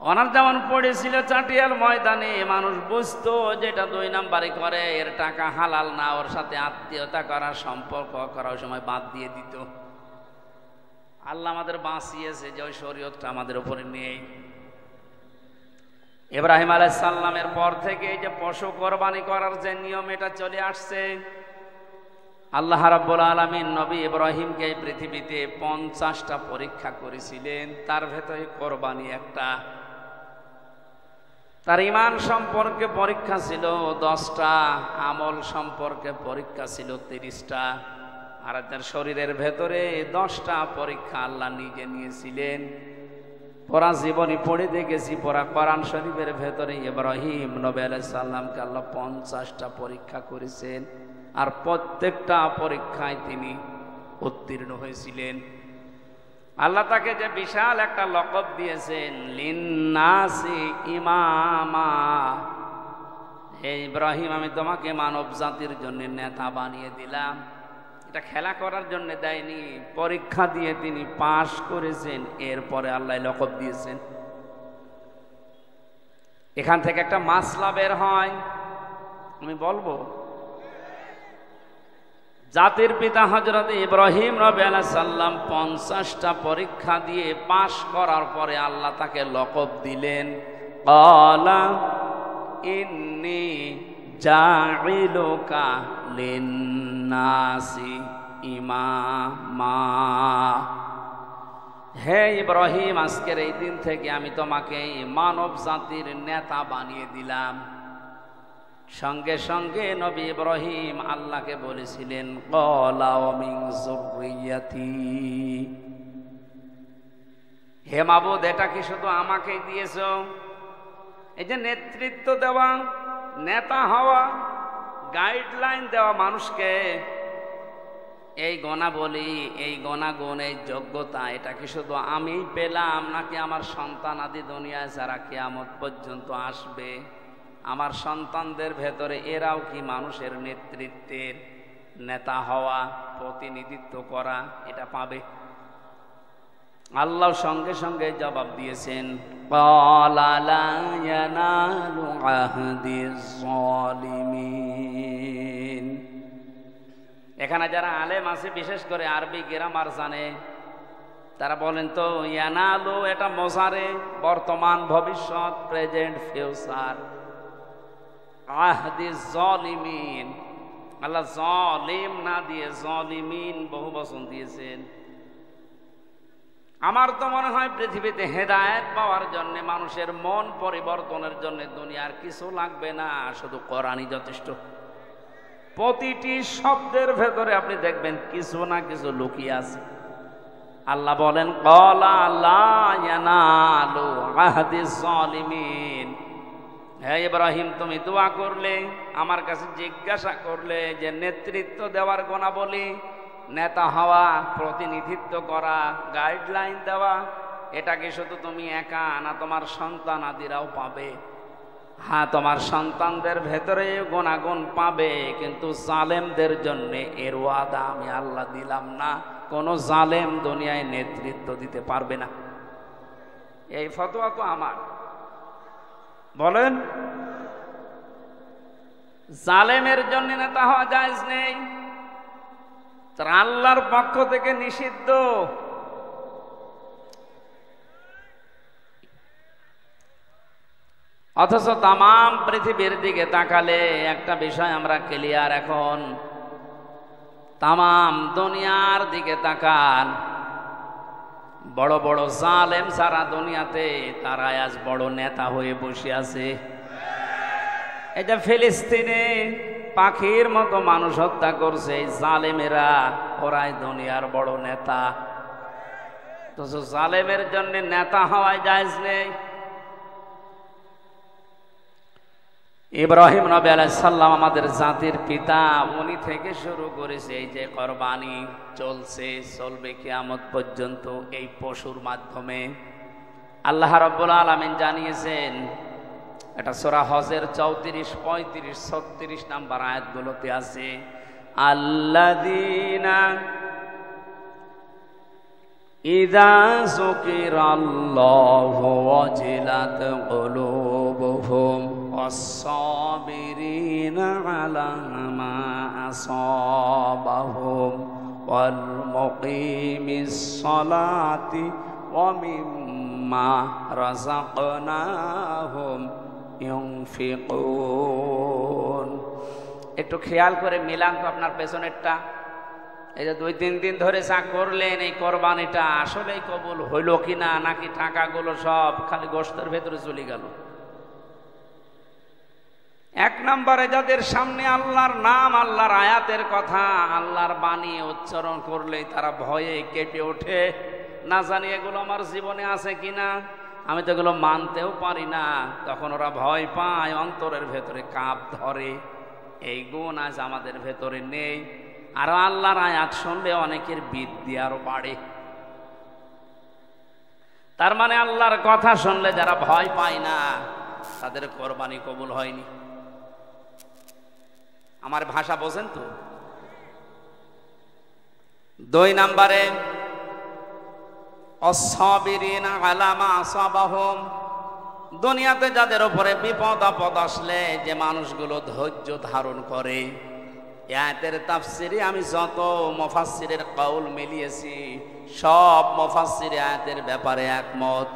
ওনার যেমন পড়েছিল চাটিয়াল ময়দানে, মানুষ বুঝতো যেটা 2 নাম্বারই করে, এর টাকা হালাল না, ওর সাথে আত্মীয়তা করা, সম্পর্ক করার সময় বাদ দিয়ে দিত। আল্লাহ আমাদের বাঁচিয়েছে যে ওই শরীয়তটা আমাদের উপরে নেই। ইব্রাহিম আলাইহিস সালামের পর থেকে এই যে পশু কোরবানি করার যে নিয়ম, এটা চলে আসছে। আল্লাহ রাব্বুল আলামিন নবী ইব্রাহিমকে এই পৃথিবীতে 50টা পরীক্ষা করেছিলেন, তার ভেতরে কোরবানি একটা। তার ঈমান সম্পর্কে পরীক্ষা ছিল 10টা, আমল সম্পর্কে পরীক্ষা ছিল 30টা, আর তার শরীরের ভেতরে 10টা পরীক্ষা আল্লাহ নিজে নিয়েছিলেন। পড়া জীবনী পড়ে দেখেছি, পড়া কোরআন শরীফের ভেতরে ইব্রাহিম নবী আলাইহিস সালামকে আল্লাহ 50টা পরীক্ষা করেছেন, আর প্রত্যেকটা পরীক্ষায় তিনি উত্তীর্ণ হয়েছিলেন। আল্লাহ তাকে যে বিশাল একটা লকব দিয়েছেন, লিন্নাসি ইমামা। হে ইব্রাহিম, আমি তোমাকে মানব জাতির জন্য নেতা বানিয়ে দিলাম। এটা খেলা করার জন্য দেয়নি, পরীক্ষা দিয়ে তিনি পাশ করেছেন, এরপরে আল্লাহ লকব দিয়েছেন। এখান থেকে একটা মাসলা বের হয়, আমি বলবো। জাতির পিতা হযরত ইব্রাহিম নবী আলাইহিস সালাম 50টা পরীক্ষা দিয়ে পাশ করার পরে আল্লাহ তাকে লকব দিলেন, ক্বালা ইন্নী জাইলুকা লিন্নাসি ইমামা। হে ইব্রাহিম, আজকের এই দিন থেকে আমি তোমাকে মানব জাতির নেতা বানিয়ে দিলাম। সঙ্গে সঙ্গে নবী ইব্রাহিম আল্লাহকে বলেছিলেন, ক্বালা ওয়া মিন যুররিয়াতি। হে মাবুদ, এটা কি শুধু আমাকেই দিয়েছো? এই যে নেতৃত্ব দেওয়া, নেতা হওয়া, গাইডলাইন দেওয়া মানুষকে, এই গুণাবলী, এই গুণাগুণ, এই যোগ্যতা, এটা কি শুধু আমিই পেলাম, নাকি আমার সন্তান আদি দুনিয়ায় যারা কিয়ামত পর্যন্ত আসবে, আমার সন্তানদের ভেতরে এরাও কি মানুষের নেতৃত্বের নেতা হওয়া, প্রতিনিধিত্ব করা, এটা পাবে? আল্লাহ সঙ্গে সঙ্গে জবাব দিয়েছেন, ক্বালা লা ইয়ানালু আহদিজ যালিমিন। এখানে যারা আলেম আছে, বিশেষ করে আরবি গ্রামার জানে, তারা বলেন তো ইয়ানালু এটা মোজারে, বর্তমান, ভবিষ্যৎ, প্রেজেন্ট, ফিউচার। আহদিজ যালিমিন, আল্লাহ জালিম না দিয়ে যালিমিন বহু বচন দিয়েছেন। আমার তো মনে হয় পৃথিবীতে হেদায়েত পাওয়ার জন্য, মানুষের মন পরিবর্তনের জন্য দুনিয়ার কিছু লাগবে না, শুধু কোরআনই যথেষ্ট। প্রতিটি শব্দের ভেতরে আপনি দেখবেন কিছু না কিছু লুকিয়ে আছে। আল্লাহ বলেন, ক্বালা লা ইয়ানালু আহদিজ যালিমিন। হে ইব্রাহিম, তুমি দোয়া করলে, আমার কাছে জিজ্ঞাসা করলে যে নেতৃত্ব দেওয়ার গুণাবলী, নেতা হওয়া, প্রতিনিধিত্ব করা, গাইডলাইন দেওয়া, এটা কি শুধু তুমি একা, না তোমার সন্তান আদিরাও পাবে? হ্যাঁ, তোমার সন্তানদের ভেতরে গুণাগুণ পাবে, কিন্তু জালেমদের জন্য এর ওয়াদা আমি আল্লাহ দিলাম না। কোন জালেম দুনিয়ায় নেতৃত্ব দিতে পারবে না। এই ফতোয়া তো আমার। বলেন, জালেমের জন্য নেতা হওয়া জায়েজ নেই, তার আল্লাহর পক্ষ থেকে নিষিদ্ধ। অথচ তামাম পৃথিবীর দিকে তাকালে একটা বিষয় আমরা ক্লিয়ার, এখন তামাম দুনিয়ার দিকে তাকান, বড় বড় জালেম সারা দুনিয়াতে, তারা আজ বড় নেতা হয়ে বসে আছে। এই যে ফিলিস্তিনে পাখির মতো মানুষ হত্যা করছে এই জালেমেরা, ওরাই দুনিয়ার বড় নেতা। তো জালেমের জন্য নেতা হওয়াই জায়েজ নেই। ইব্রাহিম নবী আলাইহিস সালাম আমাদের জাতির পিতা, উনি থেকে শুরু করেছে এই যে কোরবানি, চলছে, চলবে কিয়ামত পর্যন্ত এই পশুর মাধ্যমে। আল্লাহ রাব্বুল আলামিন জানিয়েছেন, এটা সূরা হজের 34, 35, 36 নাম্বার আয়াতগুলোতে আছে। আল্লাযীনা ইযা যুকিরাল্লাহু ওয়াজিলাত কুলুবুহুম ওয়াস-সাবিরিনা আলা মা আসাবাহুম ওয়াল মুকিমিস সালাতি ওয়া মিম্মা রাযাকনাহুম ইউনফিকুন। একটু খেয়াল করে মিলান তো আপনার পেছনেরটা। এই যে 2-3 দিন ধরে যা করলেন, এই কোরবানিটা আসলেই কবুল হইল কিনা, নাকি টাকাগুলো সব খালি গোশতের ভেতরে চলে গেল? এক নম্বরে যাদের সামনে আল্লাহর নাম, আল্লাহর আয়াতের কথা, আল্লাহর বাণী উচ্চারণ করলেই তারা ভয়ে কেঁপে ওঠে, না জানি এগুলো আমার জীবনে আছে কিনা, আমি তো এগুলো মানতেও পারি না। তখন ওরা ভয় পায়, অন্তরের ভেতরে কাঁপ ধরে। এই গুণ আজ আমাদের ভেতরে নেই। আর আল্লাহর আয়াত শুনলে অনেকের বিদ্যা আরো বাড়ে। তার মানে আল্লাহর কথা শুনলে যারা ভয় পায় না, তাদের কোরবানি কবুল হয়নি। আমার ভাষা বোঝেন তো? 2 নম্বরে অস-সাবিরিনা আলা মা আসাবাহুম, দুনিয়াতে যাদের উপরে বিপদ আপদ আসলে যে মানুষগুলো ধৈর্য ধারণ করে। আয়াতের তাফসিরে আমি যত মুফাসসিরের কওল মিলিয়েছি, সব মুফাসসির আয়াতের ব্যাপারে একমত।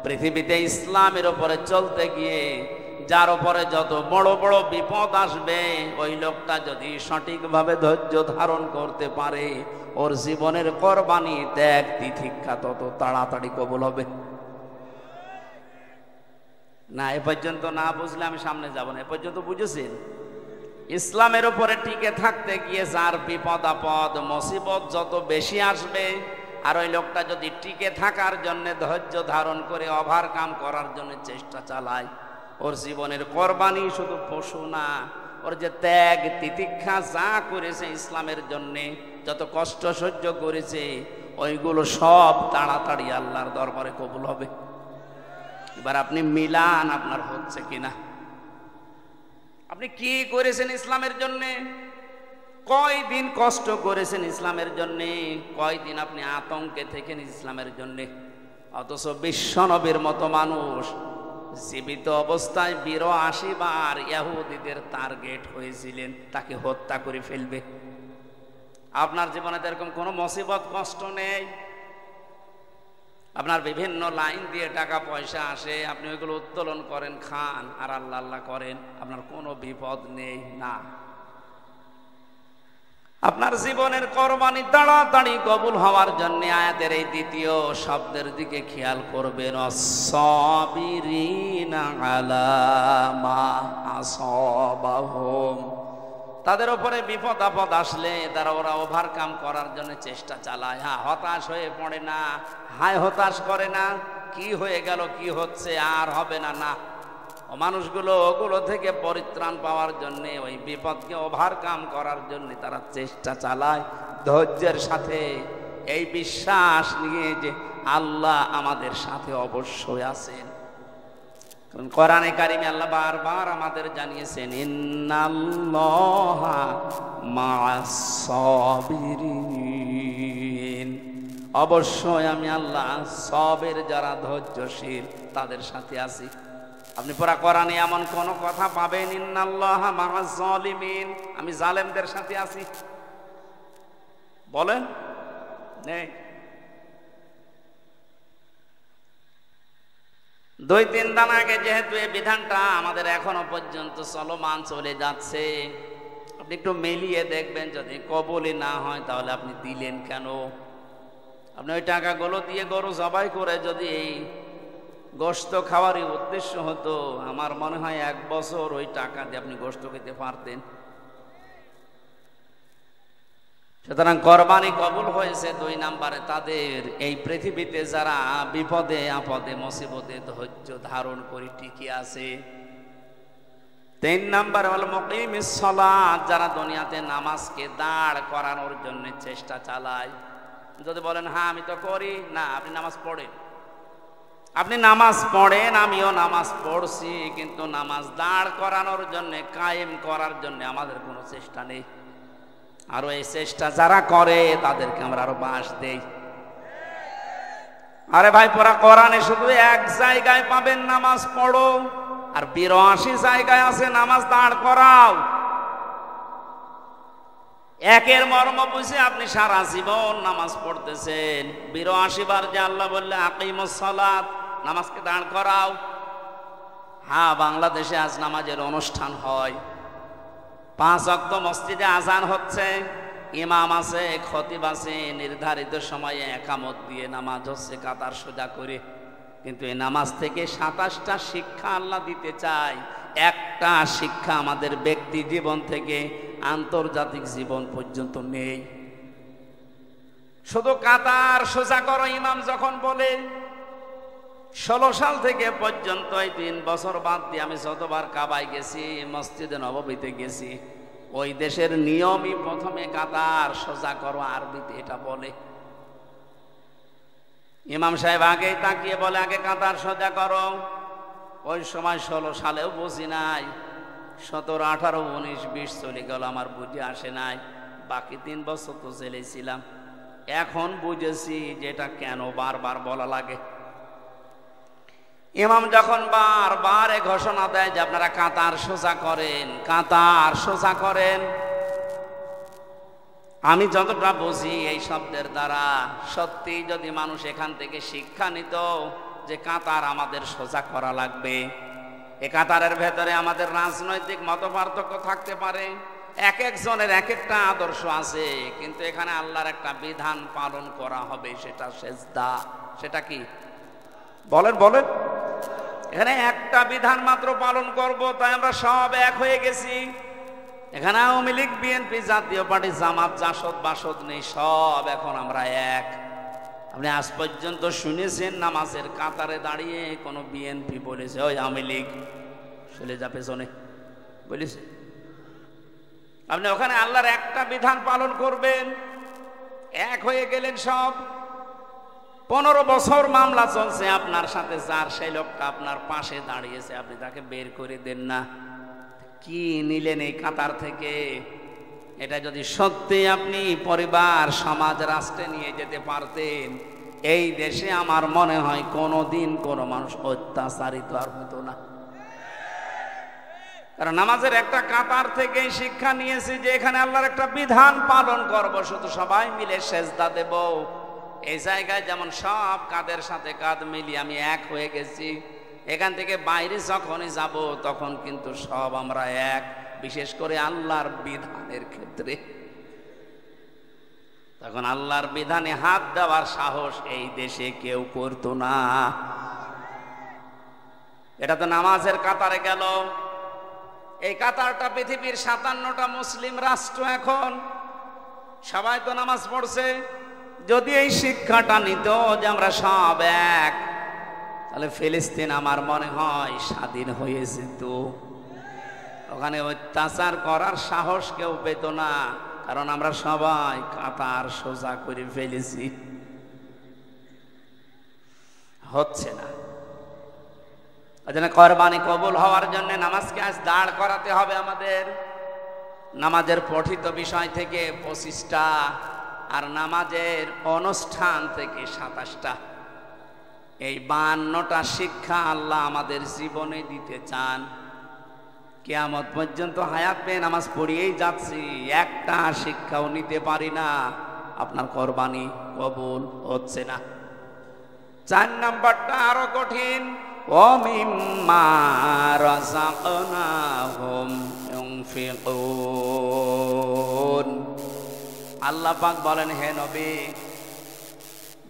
পৃথিবীতে ইসলামের উপরে চলতে গিয়ে যার উপরে যত বড় বড় বিপদ আসবে, ওই লোকটা যদি সঠিকভাবে ধৈর্য ধারণ করতে পারে, ওর জীবনের কোরবানি ত্যাগ তিতিক্ষা তত তাড়াতাড়ি কবুল হবে। না, এ পর্যন্ত না বুঝলে আমি সামনে যাব না। এ পর্যন্ত বুঝেছেন? ইসলামের উপরে টিকে থাকতে গিয়ে যার বিপদ আপদ মুসিবত যত বেশি আসবে, আর ওই লোকটা যদি টিকে থাকার জন্য ধৈর্য ধারণ করে ওভারকাম করার জন্য চেষ্টা চালায়, ওর জীবনের কোরবানি শুধু পশু না, ওর যে ত্যাগ তিতিক্ষা যা করেছে ইসলামের জন্যে, যত কষ্ট সহ্য করেছে, ওইগুলো সব তাড়াতাড়ি আল্লাহর দরবারে কবুল হবে। এবার আপনি মিলান আপনার হচ্ছে কিনা। আপনি কি করেছেন ইসলামের জন্যে? কয়দিন কষ্ট করেছেন ইসলামের জন্যে? কয়দিন আপনি আতঙ্কে থেকেন ইসলামের জন্যে? অথচ বিশ্বনবীর মতো মানুষ জীবিত অবস্থায় 82 বার ইহুদিদের টার্গেট হয়েছিলেন, তাকে হত্যা করে ফেলবে। আপনার জীবনে এরকম কোনো মুসিবত কষ্ট নেই। আপনার বিভিন্ন লাইন দিয়ে টাকা পয়সা আসে, আপনি ওইগুলো উত্তোলন করেন, খান, আর আল্লাহ আল্লাহ করেন, আপনার কোনো বিপদ নেই। না, আপনার জীবনের কোরবানি তাড়াতাড়ি কবুল হওয়ার জন্য আয়াতের এই দ্বিতীয় শব্দের দিকে খেয়াল করবেন। অস-সাবিরিনা আলা মা আসাবাহুম, তাদের উপরে বিপদ আপদ আসলে ওরা ওভারকাম করার জন্য চেষ্টা চালায়। হ্যাঁ, হতাশ হয়ে পড়ে না, হায় হতাশ করে না, কি হয়ে গেল, কি হচ্ছে, আর হবে না। না, ও মানুষগুলো ওগুলো থেকে পরিত্রাণ পাওয়ার জন্য, ওই বিপদকে ওভারকাম করার জন্য তারা চেষ্টা চালায় ধৈর্যের সাথে, এই বিশ্বাস নিয়ে যে আল্লাহ আমাদের সাথে অবশ্যই আছেন। কারণ কোরআনে কারিমে আল্লাহ বারবার আমাদের জানিয়েছেন, ইন্নাল্লাহা মা'আস সাবিরিন, অবশ্যই আমি আল্লাহ সবের যারা ধৈর্যশীল তাদের সাথে আছি। আপনি পুরা কোরআনে এমন কোন কথা পাবেন, ইন্নাল্লাহা মা'আজ জালিমিন, আমি জালেমদের সাথে আছি, বলেন? নেই। 2-3 দিন আগে যেহেতু এই বিধানটা আমাদের এখনো পর্যন্ত চলমান চলে যাচ্ছে, আপনি একটু মিলিয়ে দেখবেন, যদি কবুলই না হয় তাহলে আপনি দিলেন কেন? আপনি ওই টাকাগুলো দিয়ে গরু জবাই করে যদি এই গোশত খাওয়ারই উদ্দেশ্য হতো, আমার মনে হয় 1 বছর ওই টাকা দিয়ে আপনি গোশত খেতে পারতেন। সুতরাং কোরবানি কবুল হয়েছে 2 নম্বরে তাদের, এই পৃথিবীতে যারা বিপদে আপদে মুসিবতে ধৈর্য ধারণ করে টিকে আছে। 3 নম্বর হল মুকিমিস সালাত, যারা দুনিয়াতে নামাজকে দাঁড় করানোর জন্য চেষ্টা চালায়। যদি বলেন হ্যাঁ আমি তো করি, না, আপনি নামাজ পড়েন, আপনি নামাজ পড়েন, আমিও নামাজ পড়ছি, কিন্তু নামাজ দাঁড় করানোর জন্য, কায়েম করার জন্য আমাদের কোনো চেষ্টা নেই। আরো এই চেষ্টা যারা করে তাদেরকে আমরা আরো বাঁশ দেই। আরে ভাই, পুরা কোরআনে শুধু এক জায়গায় পাবেন নামাজ পড়ো, আর 82 জায়গায় আছে নামাজ দাঁড় করাও। একের মর্ম বুঝে আপনি সারা জীবন নামাজ পড়তেছেন, 82 বার যে আল্লাহ বললে আকিমুস সালাত, নামাজকে দাঁড় করাও। হ্যাঁ, বাংলাদেশে আজ নামাজের অনুষ্ঠান হয়, 5 ওয়াক্ত মসজিদে আজান হচ্ছে, ইমাম আছে, খতিব আছে, নির্ধারিত সময়ে একামত দিয়ে নামাজ হচ্ছে কাতার সোজা করে। কিন্তু এই নামাজ থেকে 27টা শিক্ষা আল্লাহ দিতে চায়, একটা শিক্ষা আমাদের ব্যক্তি জীবন থেকে আন্তর্জাতিক জীবন পর্যন্ত নেই। শুধু কাতার সোজা করো ইমাম যখন বলে, 16 সাল থেকে পর্যন্ত এই 3 বছর বাদ দিয়ে আমি যতবার কাবায় গেছি, মসজিদে নববীতে গেছি, ওই দেশের নিয়মই প্রথমে কাতার সোজা করো, আরবিতে এটা বলে। ইমাম সাহেব আগেই তাকিয়ে বলে আগে কাতার সোজা করো। ওই সময় 16 সালেও বুঝি নাই, 17, 18, 19, 20 চলে গেল, আমার বুঝে আসে নাই। বাকি 3 বছর তো জেলে ছিলাম, এখন বুঝেছি যে এটা কেন বারবার বলা লাগে। ইমাম যখন বারবার ঘোষণা দেয় যে আপনারা কাতার সোজা করেন, কাতার সোজা করেন, আমি যতটা বুঝি এই শব্দের দ্বারা, সত্যি যদি মানুষ এখান থেকে শিক্ষা নিত যে কাতার আমাদের সোজা করা লাগবে। এ কাতারের ভেতরে আমাদের রাজনৈতিক মতপার্থক্য থাকতে পারে, এক একজনের এক একটা আদর্শ আছে, কিন্তু এখানে আল্লাহর একটা বিধান পালন করা হবে, সেটা সেজদা। সেটা কি বলেন বলেন? এখানে একটা বিধান মাত্র পালন করব, তাই আমরা সব এক হয়ে গেছি। এখানে আওয়ামী লীগ, বিএনপি, জাতীয় পার্টি, জামাত, জাসদ, বাসদ নেই, সব এখন আমরা এক। আপনি আজ পর্যন্ত শুনেছেন নামাজের কাতারে দাঁড়িয়ে কোন বিএনপি বলেছে ওই আওয়ামী লীগ চলে যা পেছনে বলেছে? আপনি ওখানে আল্লাহর একটা বিধান পালন করবেন, এক হয়ে গেলেন সব। 15 বছর মামলা চলছে আপনার সাথে, যার সেই লোকটা আপনার পাশে দাঁড়িয়েছে, আপনি তাকে বের করে দেন না। কি নিলেন এই কাতার থেকে? এটা যদি সত্যি আপনি পরিবার, সমাজ, রাষ্ট্রে নিয়ে যেতে পারতেন, এই দেশে আমার মনে হয় কোনোদিন কোনো মানুষ অত্যাচারিত আর হতো না। কারণ নামাজের একটা কাতার থেকেই শিক্ষা নিয়েছি যে এখানে আল্লাহর একটা বিধান পালন করব, শুধু সবাই মিলে সেজদা দেব। এই জায়গায় যেমন সব কাঁধের সাথে কাঁধ মিলিয়ে আমি এক হয়ে গেছি, এখান থেকে বাইরে যখনই যাব তখন কিন্তু সব আমরা এক, বিশেষ করে আল্লাহর বিধানের ক্ষেত্রে। তখন আল্লাহর বিধানে হাত দেওয়ার সাহস এই দেশে কেউ করতো না। এটা তো নামাজের কাতারে গেল। এই কাতারটা পৃথিবীর 57টা মুসলিম রাষ্ট্র, এখন সবাই তো নামাজ পড়ছে। যদি এই শিক্ষাটা নিত যে আমরা সব এক, তাহলে ফিলিস্তিন আমার মনে হয় স্বাধীন হয়েছে। তো ওখানে অত্যাচার করার সাহস কেউ পেত না, কারণ আমরা সবাই কাতার সোজা করে ফেলেছি। হচ্ছে না। কোরবানি কবুল হওয়ার জন্য নামাজকে আজ দাঁড় করাতে হবে আমাদের। নামাজের পঠিত বিষয় থেকে 25টা, আর নামাজের অনুষ্ঠান থেকে 27টা। এই 52টা শিক্ষা আল্লাহ আমাদের জীবনে দিতে চান। কিয়ামত পর্যন্ত হায়াত পেয়ে নামাজ পড়িয়েই যাচ্ছি, একটা শিক্ষাও নিতে পারি না, আপনার কোরবানি কবুল হচ্ছে না। 4 নাম্বারটা আরো কঠিন। وَمِمَّا رَزَقْنَاهُمْ يُنْفِقُونَ। আল্লাহ পাক বলেন, হে নবী,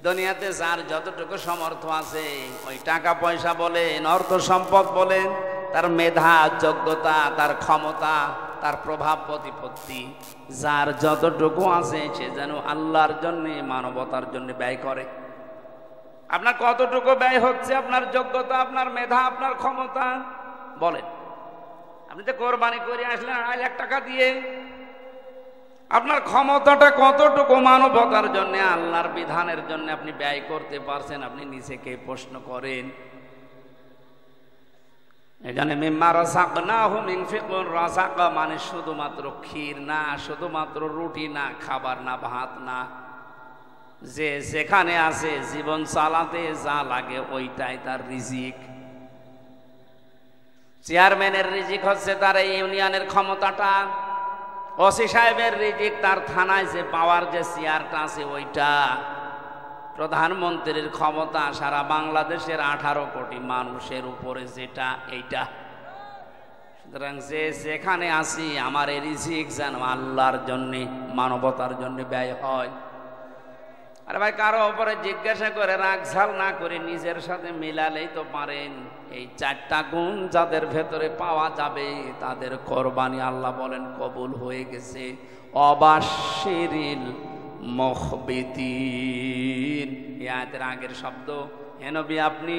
দুনিয়াতে যার যতটুকু সামর্থ্য আছে, ওই টাকা পয়সা বলেন, অর্থ সম্পদ বলেন, তার মেধা, যোগ্যতা, তার ক্ষমতা, তার প্রভাব প্রতিপত্তি, যার যতটুকু আছে সে যেন আল্লাহর জন্য, মানবতার জন্য ব্যয় করে। আপনার কতটুকু ব্যয় হচ্ছে? আপনার যোগ্যতা, আপনার মেধা, আপনার ক্ষমতা বলেন। আপনি তো কোরবানি করে আসলেন 2.5 লাখ টাকা দিয়ে, আপনার ক্ষমতাটা কতটুকু মানবতার জন্য, আল্লাহর বিধানের জন্য আপনি ব্যয় করতে পারছেন, আপনি নিজেকে প্রশ্ন করেন। এখানে মিম্মা রাযাকনাহুম ইউনফিকুন, রাযাকা মানে শুধুমাত্র ক্ষীর না, শুধুমাত্র রুটি না, খাবার না, ভাত না, যে যেখানে আছে জীবন চালাতে যা লাগে ওইটাই তার রিজিক। চেয়ারম্যানের রিজিক হচ্ছে তার এই ইউনিয়নের ক্ষমতাটা, ওসি সাহেবের রিজিক তার থানায় যে পাওয়ার যে চেয়ারটা আছে ওইটা, প্রধানমন্ত্রীর ক্ষমতা সারা বাংলাদেশের 18 কোটি মানুষের উপরে যেটা, এইটা। সুতরাং যে যেখানে আছি আমার এই রিজিক যেন আল্লাহর জন্যে, মানবতার জন্য ব্যয় হয়। আরে ভাই, কারো উপরে জিজ্ঞাসা করে রাগঝাল না করে নিজের সাথে মিলালেই তো পারেন। এই 4টা গুণ যাদের ভেতরে পাওয়া যাবে তাদের কোরবানি আল্লাহ বলেন কবুল হয়ে গেছে। অবাশিরিল মুখবিতিন, এই আয়াতের আগের শব্দ। হে নবী, আপনি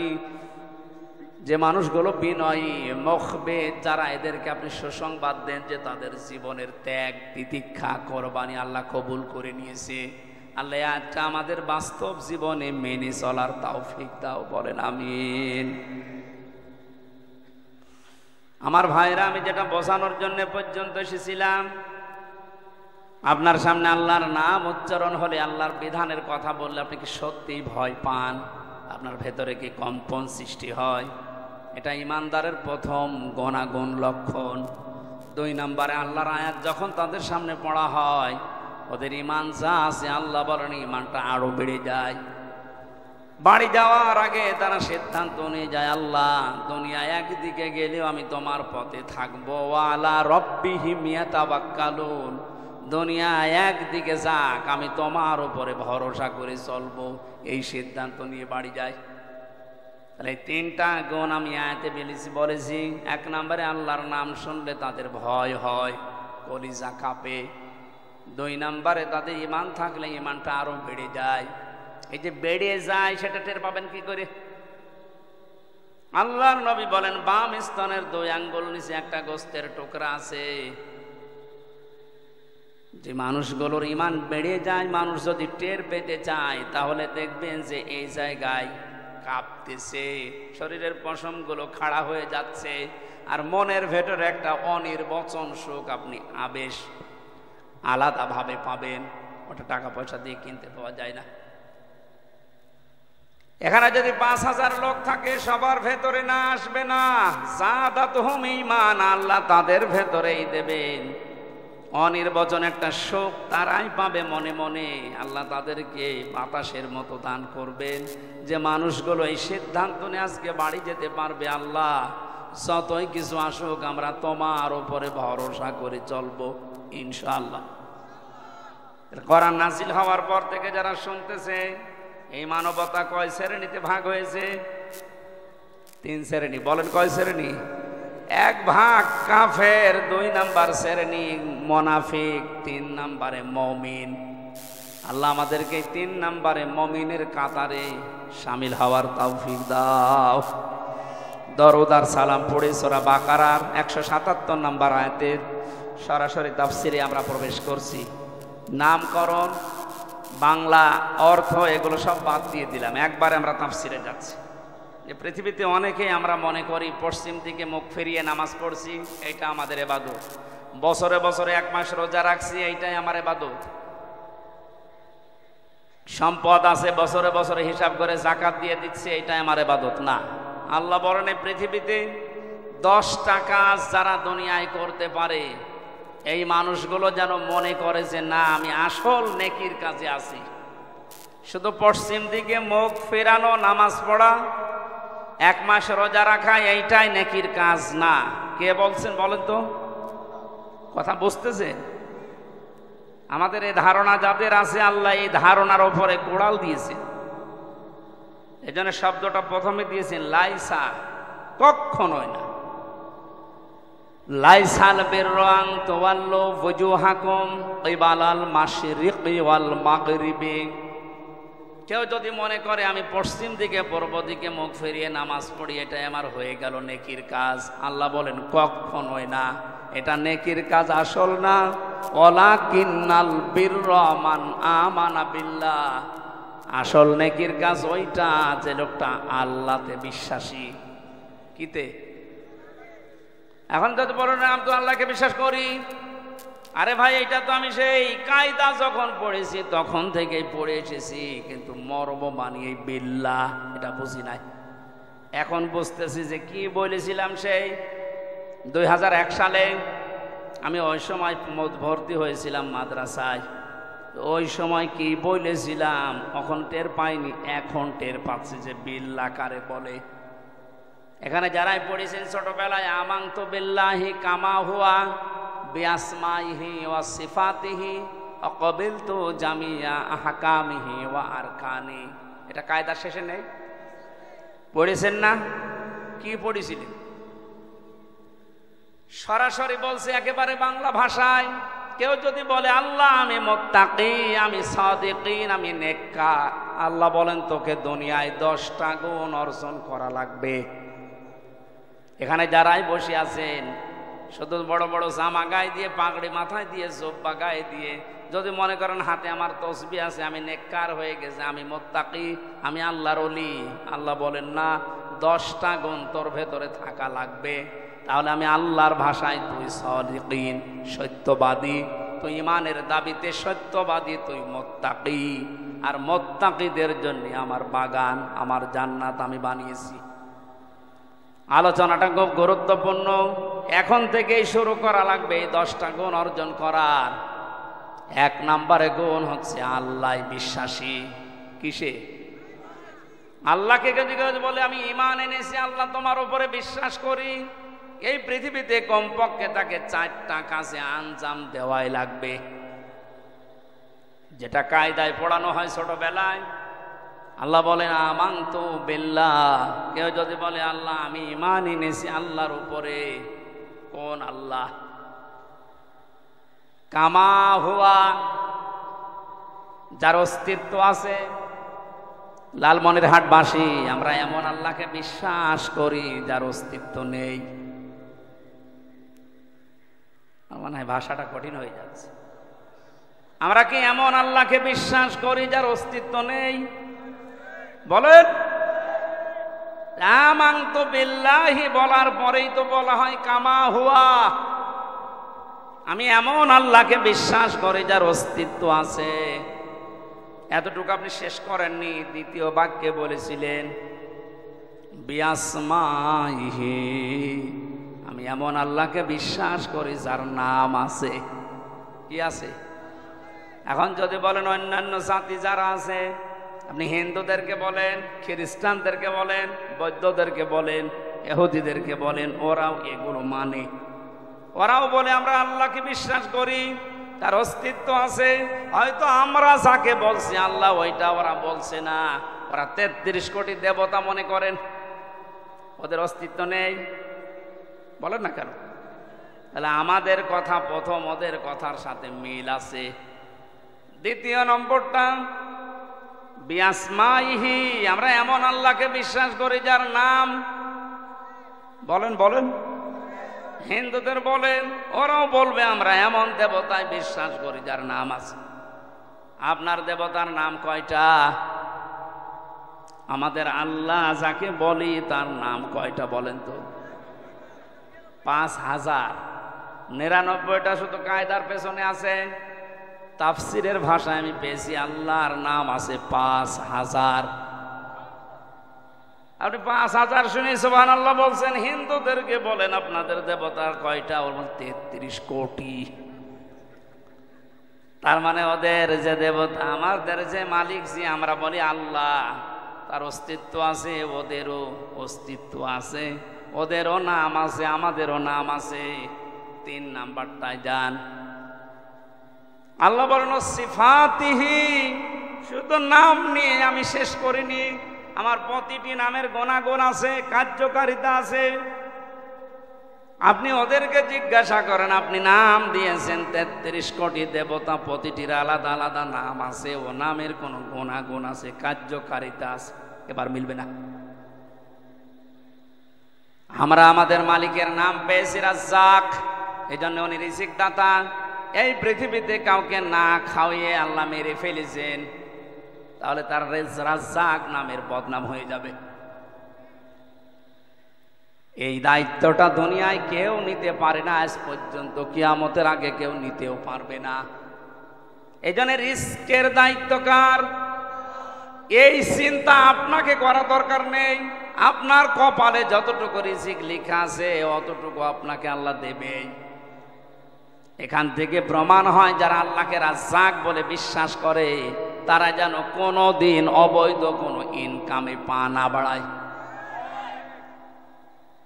যে মানুষগুলো বিনয়ী, মুখবিত যারা, এদেরকে আপনি সুসংবাদ দেন যে তাদের জীবনের ত্যাগ তিতিক্ষা কোরবানি আল্লাহ কবুল করে নিয়েছে। আল্লাহ আজকে আমাদের বাস্তব জীবনে মেনে চলার তৌফিক দাও, বলেন আমিন। আমার ভাইরা, আমি যেটা বোঝানোর জন্য পর্যন্ত এসেছিলাম, আপনার সামনে আল্লাহর নাম উচ্চারণ হলে, আল্লাহর বিধানের কথা বললে আপনি কি সত্যিই ভয় পান? আপনার ভেতরে কি কম্পন সৃষ্টি হয়? এটা ইমানদারের প্রথম গুণাগুণ লক্ষণ। 2 নম্বরে আল্লাহর আয়াত যখন তাদের সামনে পড়া হয়, ওদের ইমান যা আছে আল্লাহ বলেন ইমানটা আরো বেড়ে যায়। বাড়ি যাওয়ার আগে তারা সিদ্ধান্ত নিয়ে যায়, আল্লাহ দুনিয়া একদিকে গেলেও আমি তোমার পথে থাকবো, ওয়ালা রব্বিহিম ইয়াতাওয়াক্কালুন, দুনিয়া একদিকে যাক আমি তোমার উপরে ভরসা করে চলবো, এই সিদ্ধান্ত নিয়ে বাড়ি যায়। তাহলে 3টা গুণ আমি আয়াতে বলেছি। 1 নম্বরে আল্লাহর নাম শুনলে তাদের ভয় হয়, কলিজা কাঁপে। 2 নম্বরে তাদের ইমান থাকলে ইমানটা আরো বেড়ে যায়। এই যে বেড়ে যায় সেটা টের পাবেন কি করে? আল্লাহর নবী বলেন, বাম স্তনের 2 আঙ্গুল নিচে একটা গোস্তের টুকরা আছে। যে মানুষগুলোর ইমান বেড়ে যায়, মানুষ যদি টের পেতে চায় তাহলে দেখবেন যে এই জায়গায় কাঁপতেছে, শরীরের পশমগুলো খাড়া হয়ে যাচ্ছে, আর মনের ভেতরে একটা অনির্বচন সুখ, আপনি আবেশ আলাদাভাবে পাবেন। ওটা টাকা পয়সা দিয়ে কিনতে পাওয়া যায় না। এখানে যদি 5000 লোক থাকে, সবার ভেতরে না আসবে না। যাদাতুহুম ঈমান, আল্লাহ তাদের ভেতরেই দেবেন অনির্বচন একটা সুখ, তারাই পাবে মনে মনে। আল্লাহ তাদেরকে বাতাসের মতো দান করবেন, যে মানুষগুলো এই সিদ্ধান্ত নিয়ে আজকে বাড়ি যেতে পারবে, আল্লাহ যতই কিছু আসুক আমরা তোমার উপরে ভরসা করে চলবো ইনশাআল্লাহ। কোরআন নাজিল হওয়ার পর থেকে যারা শুনতেছে, এই মানবতা কয় শ্রেণীতে ভাগ হয়েছে? 3 শ্রেণী। বলেন কয় শ্রেণী? 1 ভাগ কাফের, 2 নাম্বার শ্রেণী মুনাফিক, 3 নম্বরে মুমিন। আল্লাহ আমাদেরকে 3 নম্বরে মুমিনের কাতারে শামিল হওয়ার তৌফিক দাও। দরুদ আর সালাম পড়ে সূরা বাকারার 177 নম্বর আয়াতের সরাসরি তাফসিরে আমরা প্রবেশ করছি। নামকরণ, বাংলা অর্থ এগুলো সব বাদ দিয়ে দিলাম, একবারে আমরা তাফসিরে যাচ্ছি। যে পৃথিবীতে অনেকেই আমরা মনে করি পশ্চিম দিকে মুখ ফিরিয়ে নামাজ পড়ছি, এইটা আমাদের ইবাদত। বছরে বছরে 1 মাস রোজা রাখছি, এইটাই আমার ইবাদত। সম্পদ আছে, বছরে বছরে হিসাব করে যাকাত দিয়ে দিচ্ছি, এইটাই আমার ইবাদত না। আল্লাহ বলেন পৃথিবীতে 10টা কাজ যারা দুনিয়ায় করতে পারে, এই মানুষগুলো যেন মনে করে যে না, আমি আসল নেকির কাজে আছি। শুধু পশ্চিম দিকে মুখ ফেরানো, নামাজ পড়া, 1 মাস রোজা রাখা, এইটাই নেকির কাজ না। কে বলছেন বলেন তো? কথা বুঝতেছে? আমাদের এই ধারণা যাদের আছে, আল্লাহ এই ধারণার উপরে কোড়াল দিয়েছে। এই জন্য শব্দটা প্রথমে দিয়েছেন লাইসা, কখনোই না। লাইসাল বিররান তুওয়াল্লু ওয়ুজুহাকুম কিবালাল মাশরিকি ওয়াল মাগরিবি। কেউ যদি মনে করে আমি পশ্চিম দিকে পূর্ব দিকে মুখ ফিরিয়ে নামাজ পড়ি, এটাই আমার হয়ে গেল নেকির কাজ, আল্লাহ বলেন কখনোই না। এটা নেকির কাজ আসল না। ওয়ালাকিন্নাল বিররা মান আমানা বিল্লাহ, আসল নেকির কাজ ওইটা যে লোকটা আল্লাহতে বিশ্বাসী। কিতে? এখন যদি বলেন আমি তো আল্লাহকে বিশ্বাস করি, আরে ভাই এটা তো আমি সেই কায়দা যখন পড়েছি তখন থেকেই পড়ে এসেছি, কিন্তু মর্ম বানিয়ে বিল্লাহ এটা বুঝি নাই। এখন বুঝতেছি যে কি বলেছিলাম সেই 2001 সালে। আমি ওই সময় ভর্তি হয়েছিলাম মাদ্রাসায়, ওই সময় কি বলেছিলাম তখন টের পাইনি, এখন টের পাচ্ছি যে বিল্লাহ কারে বলে। এখানে যারাই পড়েছেন ছোটবেলায় আমানতু বিল্লাহি কামা হুয়া বিআসমাইহি ওয়া সিফাতিহি ওয়া ক্বাবিলতু জামিয়া আহকামিহি ওয়া আরকানি, এটা কায়দার শেষে নেই? পড়েছেন না? কি পড়েছিলেন? সরাসরি বলছে একেবারে বাংলা ভাষায়। কেউ যদি বলে আল্লাহ আমি মুত্তাকি, আমি সাদিকিন, আমি নেককার, আল্লাহ বলেন তোকে দুনিয়ায় 10টা গুণ অর্জন করা লাগবে। এখানে যারাই বসে আছেন শুধু বড় বড় জামা গায়ে দিয়ে, পাগড়ি মাথায় দিয়ে, জোব্বা গায়ে দিয়ে যদি মনে করেন হাতে আমার তসবিহ আছে, আমি নেককার হয়ে গেছে, আমি মুত্তাকি, আমি আল্লাহর ওলি, আল্লাহ বলেন না, 10টা গুণ তোর ভেতরে থাকা লাগবে। তাহলে আমি আল্লাহর ভাষায় তুই সাদিকিন, সত্যবাদী, তুই ইমানের দাবিতে সত্যবাদী, তুই মুত্তাকি। আর মুত্তাকিদের জন্য আমার বাগান, আমার জান্নাত আমি বানিয়েছি। আলোচনাটা খুব গুরুত্বপূর্ণ, এখন থেকেই শুরু করা লাগবে এই 10টা গুণ অর্জন করার। 1 নম্বরে গুণ হচ্ছে আল্লাহ বিশ্বাসী। কিসে? আল্লাহকে যদি বলে আমি ঈমান এনেছি, আল্লাহ তোমার উপরে বিশ্বাস করি, এই পৃথিবীতে কমপক্ষে তাকে 4টা কাজে আঞ্জাম দেওয়াই লাগবে, যেটা কায়দায় পড়ানো হয় ছোটবেলায়। আল্লাহ বলেন আমানতু বিল্লাহ, কেউ যদি বলে আল্লাহ আমি ঈমান এনেছি আল্লাহর উপরে, কোন আল্লাহ? কামা হুয়া, যার অস্তিত্ব আছে। লালমনিরহাটবাসী আমরা এমন আল্লাহকে বিশ্বাস করি যার অস্তিত্ব নেই। মনে হয় ভাষাটা কঠিন হয়ে যাচ্ছে। আমরা কি এমন আল্লাহকে বিশ্বাস করি যার অস্তিত্ব নেই? বলেন। আমানতু বিল্লাহি বলার পরেই তো বলা হয় কামা হুয়া, আমি এমন আল্লাহকে বিশ্বাস করি যার অস্তিত্ব আছে। এতটুকু আপনি শেষ করেননি, দ্বিতীয় বাক্যে বলেছিলেন বিআসমাইহি, আমি এমন আল্লাহকে বিশ্বাস করি যার নাম আছে। কি আছে? এখন যদি বলেন অন্যান্য জাতি যারা আছে, আপনি হিন্দুদেরকে বলেন, খ্রিস্টানদেরকে বলেন, বৌদ্ধদেরকে বলেন, ইহুদিদেরকে বলেন, ওরাও এগুলো মানে। ওরাও বলে আমরা আল্লাহকে বিশ্বাস করি, তার অস্তিত্ব আছে। হয়তো আমরা যাকে বলছি আল্লাহ ওইটা ওরা বলছে না, ওরা 33 কোটি দেবতা মনে করেন, ওদের অস্তিত্ব নেই। বলেন না কেন? তাহলে আমাদের কথা প্রথম, ওদের কথার সাথে মিল আছে। দ্বিতীয় নম্বরটা বিআসমাইহি, আমরা এমন আল্লাহকে বিশ্বাস করি যার নাম। বলেন বলেন। হিন্দুদের বলেন, ওরাও বলবে আমরা এমন দেবতায় বিশ্বাস করি যার নাম আছে। আপনার দেবতার নাম কয়টা? আমাদের আল্লাহ যাকে বলি তার নাম কয়টা বলেন তো? 5000। 99টা শুধু কায়দার পেছনে আছে। তাফসিরের ভাষায় আমি পেয়েছি আল্লাহর নাম আছে 5000। আপনি 5000 শুনে সুবহানাল্লাহ বলছেন। হিন্দুদেরকে বলেন আপনাদের দেবতার কয়টা? ওর 33 কোটি। তার মানে ওদের যে দেবতা, আমাদের যে মালিক যে আমরা বলি আল্লাহ, তার অস্তিত্ব আছে, ওদেরও অস্তিত্ব আছে, ওদেরও নাম আছে, আমাদেরও নাম আছে। 3 নাম্বারটায় যান। আল্লাহ বলেন সিফাতিহি, শুধু নাম নিয়ে আমি শেষ করিনি, আমার প্রতিটি নামের গুণাগুণ আছে, কার্যকারিতা আছে। আপনি ওদেরকে জিজ্ঞাসা করেন, আপনি নাম দিয়েছেন 33 কোটি দেবতা, প্রতিটির আলাদা আলাদা নাম আছে, ও নামের কোন গুণাগুণ আছে, কার্যকারিতা আছে, এবার মিলবে না। আমরা আমাদের মালিকের নাম পেয়েছি রাজ্জাক, এই জন্য উনি রিজিক দাতা। এই পৃথিবীতে কাউকে না খাওয়িয়ে আল্লাহ মেরে ফেলেছেন, তাহলে তার রাজ্জাক নামের বদনাম হয়ে যাবে। এই দায়িত্বটা দুনিয়ায় কেউ নিতে পারে না আজ পর্যন্ত, কিয়ামতের আগে কেউ নিতেও পারবে না। এই জন্য রিস্কের দায়িত্ব কার, এই চিন্তা আপনাকে করা দরকার নেই। আপনার কপালে যতটুকু রিজিক লেখা আছে অতটুকু আপনাকে আল্লাহ দেবে। এখান থেকে প্রমাণ হয় যারা আল্লাহকে রাজ্জাক বলে বিশ্বাস করে তারা যেন কোনোদিন অবৈধ কোনো ইনকামে পা না বাড়ায়।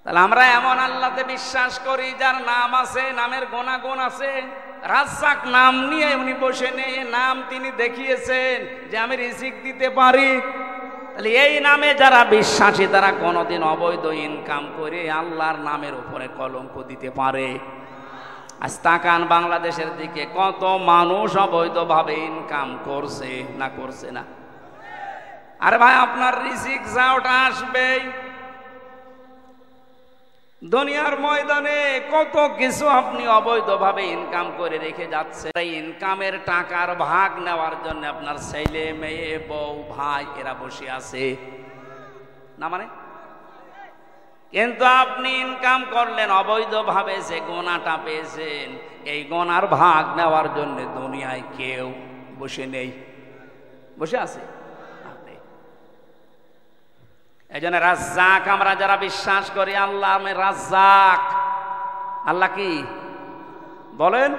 তাহলে আমরা এমন আল্লাহতে বিশ্বাস করি যার নাম আছে, নামের গুণাগুণ আছে। রাজ্জাক নাম নিয়ে উনি বসে নেই, নাম তিনি দেখিয়েছেন যে আমি রিজিক দিতে পারি। তাহলে এই নামে যারা বিশ্বাসী তারা কোনোদিন অবৈধ ইনকাম করে আল্লাহর নামের উপরে কলঙ্ক দিতে পারে? আজ তাকান বাংলাদেশের দিকে, কত মানুষ অবৈধভাবে ইনকাম করছে না করছে না? আরে ভাই, আপনার রিজিক যা ওটা আসবেই। দুনিয়ার ময়দানে কত কিছু আপনি অবৈধভাবে ইনকাম করে রেখে যাচ্ছেন। এই ইনকামের টাকার ভাগ নেওয়ার জন্য আপনার ছেলে মেয়ে বউ ভাই এরা বসে আছে না, মানে কিন্তু আপনি ইনকাম করলেন অবৈধভাবে, যে গোনাটা পেয়েছেন এই গোনার ভাগ নেওয়ার জন্য দুনিয়ায় কেউ বসে নেই, বসে আছে। এই জন্য রাজ্জাক আমরা যারা বিশ্বাস করি, আল্লাহ আমি রাজ্জাক। আল্লাহ কি বলেন?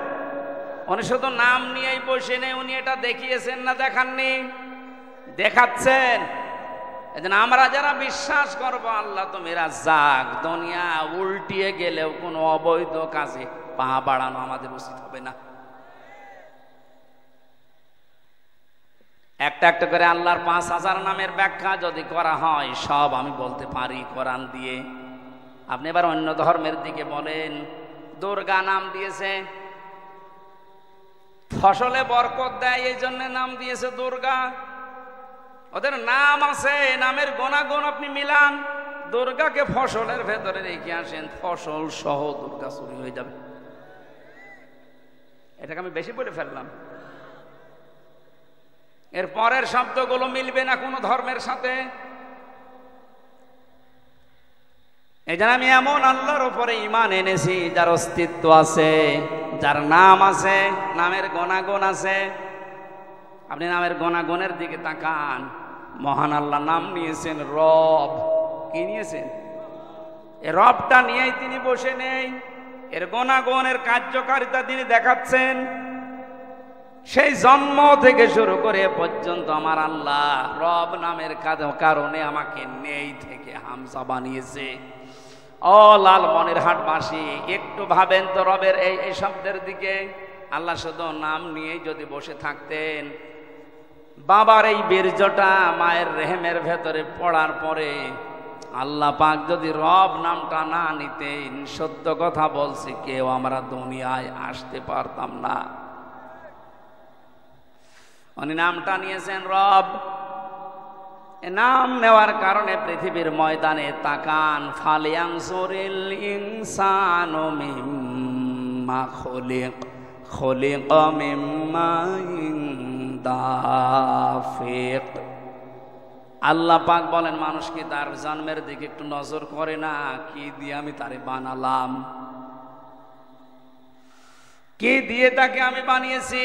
উনি শুধু নাম নিয়েই বসে নেই, উনি এটা দেখিয়েছেন না দেখাননি? দেখাচ্ছেন। এই জন্য আমরা যারা বিশ্বাস করবো আল্লাহ তুমি রাজ্জাক, দুনিয়া উল্টিয়ে গেলেও কোনো অবৈধ কাজে পা বাড়ানো আমাদের উচিত হবে না। একটা একটা করে আল্লাহর ৫,০০০ নামের ব্যাখ্যা যদি করা হয় সব আমি বলতে পারি কোরআন দিয়ে। আপনি এবার অন্য ধর্মের দিকে বলেন, দুর্গা নাম দিয়েছে, ফসলে বরকত দেয় এই জন্য নাম দিয়েছে দুর্গা। ওদের নাম আছে, নামের গুণাগুণ আপনি মিলান, দুর্গাকে ফসলের ভেতরে রেখে আসেন, ফসল সহ দুর্গা চুরি হয়ে যাবে। এটাকে আমি বেশি বলে ফেললাম। এর পরের শব্দগুলো মিলবে না কোনো ধর্মের সাথে। এই জন্য আমি এমন আল্লাহর উপরে ঈমান এনেছি যার অস্তিত্ব আছে, যার নাম আছে, নামের গুণাগুণ আছে। আপনি নামের গুণাগুণের দিকে তাকান। মহান আল্লাহ নাম নিয়েছেন রব। কি নিয়েছেন? এই রবটা নিয়েই তিনি বসে নেই, এর গুণাগুণের কার্যকারিতা তিনি দেখাচ্ছেন। সেই জন্ম থেকে শুরু করে পর্যন্ত আমার আল্লাহ রব নামের কারণে আমাকে নেই থেকে হামজা বানিয়েছে। ও লালমনিরহাটবাসী, একটু ভাবেন তো রবের এই শব্দের দিকে। আল্লাহ শুধু নাম নিয়েই যদি বসে থাকতেন, বাবার এই বীর্যটা মায়ের রেহেমের ভেতরে পড়ার পরে আল্লাহ পাক যদি রব নামটা না নিতেন, সত্য কথা বলছি, কেউ আমরা দুনিয়ায় আসতে পারতাম না। উনি নামটা নিয়েছেন রব। নাম নেওয়ার কারণে পৃথিবীর ময়দানে তাকান, ফালিয়ানজুরিল ইনসানু মিম্মা খুলিকা মিম্মা দাফিক। আল্লাহ পাক বলেন, মানুষ কি তার জন্মের দিকে একটু নজর করে না? কি দিয়ে আমি তারে বানালাম, কি দিয়ে তাকে আমি বানিয়েছি।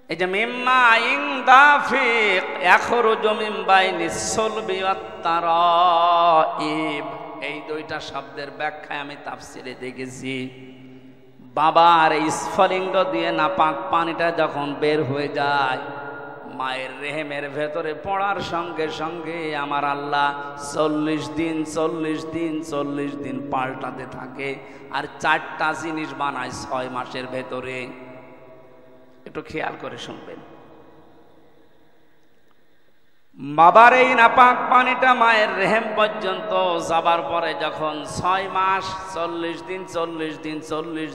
এই যে মিম্মা দাফিক ইয়াখরুজু মিন বাইনিস সুলবি ওয়াত তারাইব, এই দুইটা শব্দের ব্যাখ্যায় আমি তাফসিরে দেখেছি। বাবার এই স্ফলিঙ্গ দিয়ে নাপাক পানিটা যখন বের হয়ে যায়, মায়ের রেহেমের ভেতরে পড়ার সঙ্গে সঙ্গে আমার আল্লাহ 40 দিন পাল্টাতে থাকে, আর 4টা জিনিস বানায় 6 মাসের ভেতরে। একটু খেয়াল করে শুনবেন। বাবার এই নাপাক পানিটা মায়ের রেহেম পর্যন্ত যাবার পরে যখন 6 মাস 40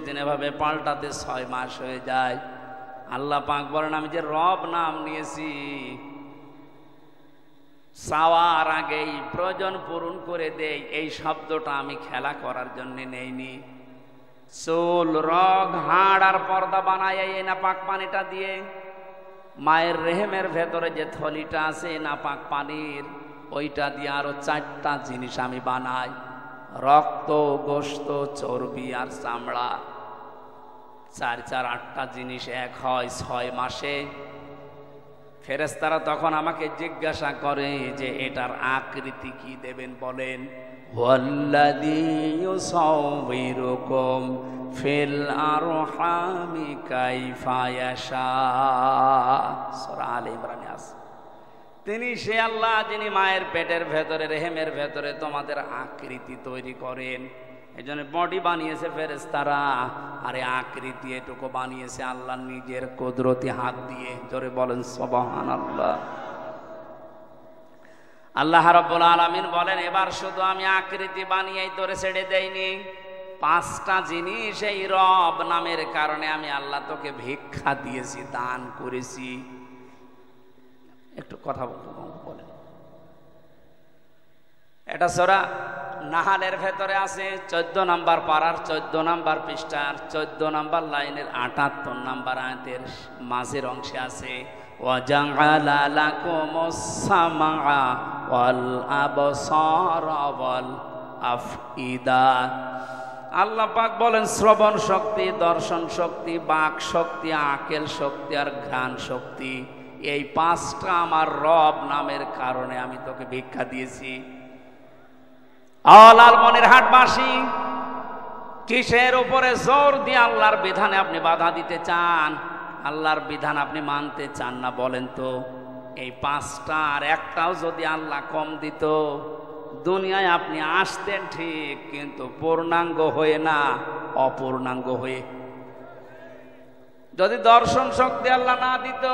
দিন এভাবে পাল্টাতে 6 মাস হয়ে যায়, আল্লাহ পাক বলেন, আমি যে রব নাম নিয়েছি, চাওয়ার আগেই প্রয়োজন পূরণ করে দেই, এই শব্দটা আমি খেলা করার জন্য নেইনি। চুল, রগ, হাড় আর পর্দা বানায় এই নাপাক পানিটা দিয়ে। মায়ের রেহেমের ভেতরে যে থলিটা আছে নাপাক পানির, ওইটা দিয়ে আরো 4টা জিনিস আমি বানাই, রক্ত, গোশত, চর্বি আর চামড়া। 4 4 8টা জিনিস এক হয় 6 মাসে। ফেরেশতারা তখন আমাকে জিজ্ঞাসা করে যে এটার আকৃতি কি দেবেন বলেন। ওয়াল্লাযী ইউসাউবিরুকুম ফিল আরহামি কাইফা ইয়াশা, সূরা আলে ইমরানে আছে। তিনি সে আল্লাহ যিনি মায়ের পেটের ভেতরে, রেহেমের ভেতরে তোমাদের আকৃতি তৈরি করেন। এই জন্য বডি বানিয়েছে ফেরেশতারা, আর এই আকৃতি এটুকু বানিয়েছে আল্লাহ নিজের কুদরতি হাত দিয়ে। জোরে বলেন সুবহানাল্লাহ। আল্লাহ রাব্বুল আলামিন বলেন, এবার শুধু আমি আকৃতি বানিয়েই তোরে ছেড়ে দেইনি, 5টা জিনিস এই রব নামের কারণে আমি আল্লাহ তোকে ভিক্ষা দিয়েছি, দান করেছি। একটু কথা বলেন। এটা সূরা নাহালের ভেতরে আছে, 14 নম্বর পারার 14 নম্বর পৃষ্ঠার 14 নম্বর লাইনের 78 নম্বর আয়াতের মাঝের অংশে আছে। ওয়াজআলা লাকুমুস সামআ ওয়াল আবসারা ওয়াল আফইদা। আল্লাহ পাক বলেন শ্রবণ শক্তি, দর্শন শক্তি, বাক শক্তি, আকেল শক্তি আর ঘ্রাণ শক্তি, এই 5টা আমার রব নামের কারণে আমি তোকে ভিক্ষা দিয়েছি। লালমনির হাটবাসী, কিসের উপরে জোর দিয়ে আল্লাহর বিধানে আপনি বাধা দিতে চান? আল্লাহর বিধান আপনি মানতে চান না বলেন তো? এই 5টার একটাও যদি আল্লাহ কম দিত, দুনিয়ায় আপনি আসতেন ঠিক, কিন্তু পূর্ণাঙ্গ হয়ে না, অপূর্ণাঙ্গ হয়ে। যদি দর্শন শক্তি আল্লাহ না দিত,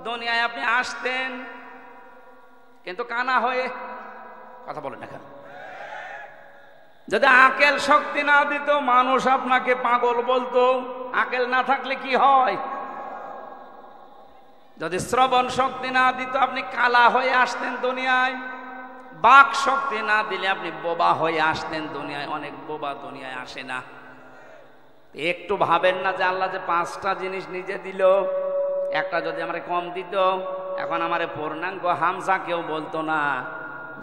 দুনিয়ায় আপনি আসতেন কিন্তু কানা হয়ে। কথা বলেন এখন। যদি আকেল শক্তি না দিত, মানুষ আপনাকে পাগল বলতো। আকেল না থাকলে কি হয়? যদি শ্রবণ শক্তি না দিত, আপনি কালা হয়ে আসতেন দুনিয়ায়। বাক শক্তি না দিলে আপনি বোবা হয়ে আসতেন দুনিয়ায়। অনেক বোবা দুনিয়ায় আসে না। একটু ভাবেন না যে আল্লাহ যে 5টা জিনিস নিজে দিল, একটা যদি আমারে কম দিত, এখন আমারে পূর্ণাঙ্গ হামজা কেউ বলতো না।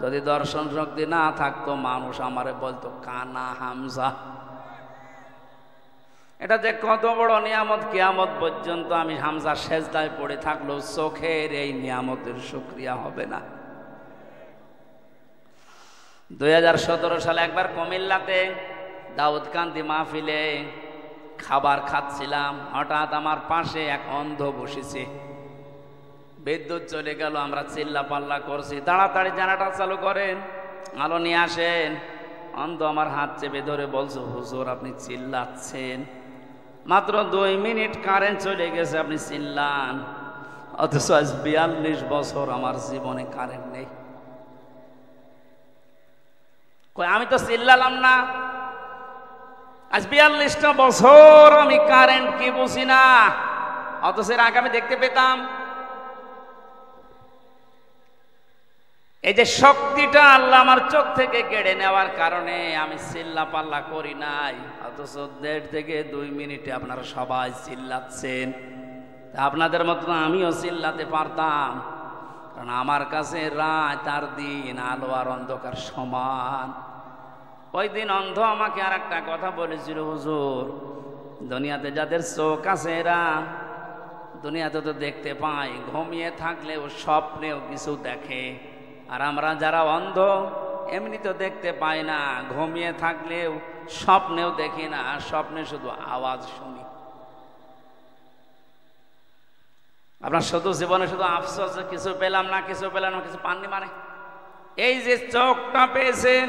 যদি দর্শন শক্তি না থাকতো, মানুষ আমারে বলতো কানা হামজা। এটা যে কত বড় নিয়ামত, কিয়ামত পর্যন্ত আমি হামজা সেজদায় পড়ে থাকলেও চোখের এই নিয়ামতের শুকরিয়া হবে না। 2017 সালে একবার কুমিল্লাতে দাউদকান্দি মাহফিলে খাবার খাচ্ছিলাম, হঠাৎ আমার পাশে এক অন্ধ বসেছে। বিদ্যুৎ চলে গেল, আমরা চিল্লা পাল্লা করছি, তাড়াতাড়ি জানাটা চালু করেন, আলো নিয়ে আসেন। অন্ধ আমার হাত চেপে ধরে বলছো, হুজুর আপনি চিল্লাচ্ছেন, মাত্র 2 মিনিট কারেন্ট চলে গেছে, আপনি চিল্লান। অথচ আজ 42 বছর আমার জীবনে কারেন্ট নেই। কই আমি তো চিল্লালাম না, আজ 42টা বছর আমি কারেন্ট কি বুঝি না, অথচ এর আগে আমি দেখতে পেতাম। এই যে শক্তিটা আল্লাহ আমার চোখ থেকে কেড়ে নেওয়ার কারণে আমি চিল্লা পাল্লা করি নাই, অথচ 1.5 থেকে 2 মিনিটে আপনারা সবাই চিল্লাচ্ছেন। আপনাদের মতো আমিও চিল্লাতে পারতাম, কারণ আমার কাছে রাত আর দিন, আলো আর অন্ধকার সমান। ওই দিন অন্ধ আমাকে আর একটা কথা বলেছিল, হুজুর দুনিয়াতে যাদের চোখ আছে এরা দুনিয়াতে তো দেখতে পায়, ঘুমিয়ে থাকলেও স্বপ্নেও কিছু দেখে। আর আমরা যারা অন্ধ এমনি তো দেখতে পাই না, ঘুমিয়ে থাকলেও স্বপ্নেও দেখি না, স্বপ্নে শুধু আওয়াজ শুনি। আপনার শুধু জীবনে শুধু আফসোস, কিছু পেলাম না, কিছু পেলাম না, কিছু পাননি। মানে এই যে চোখটা পেয়েছেন,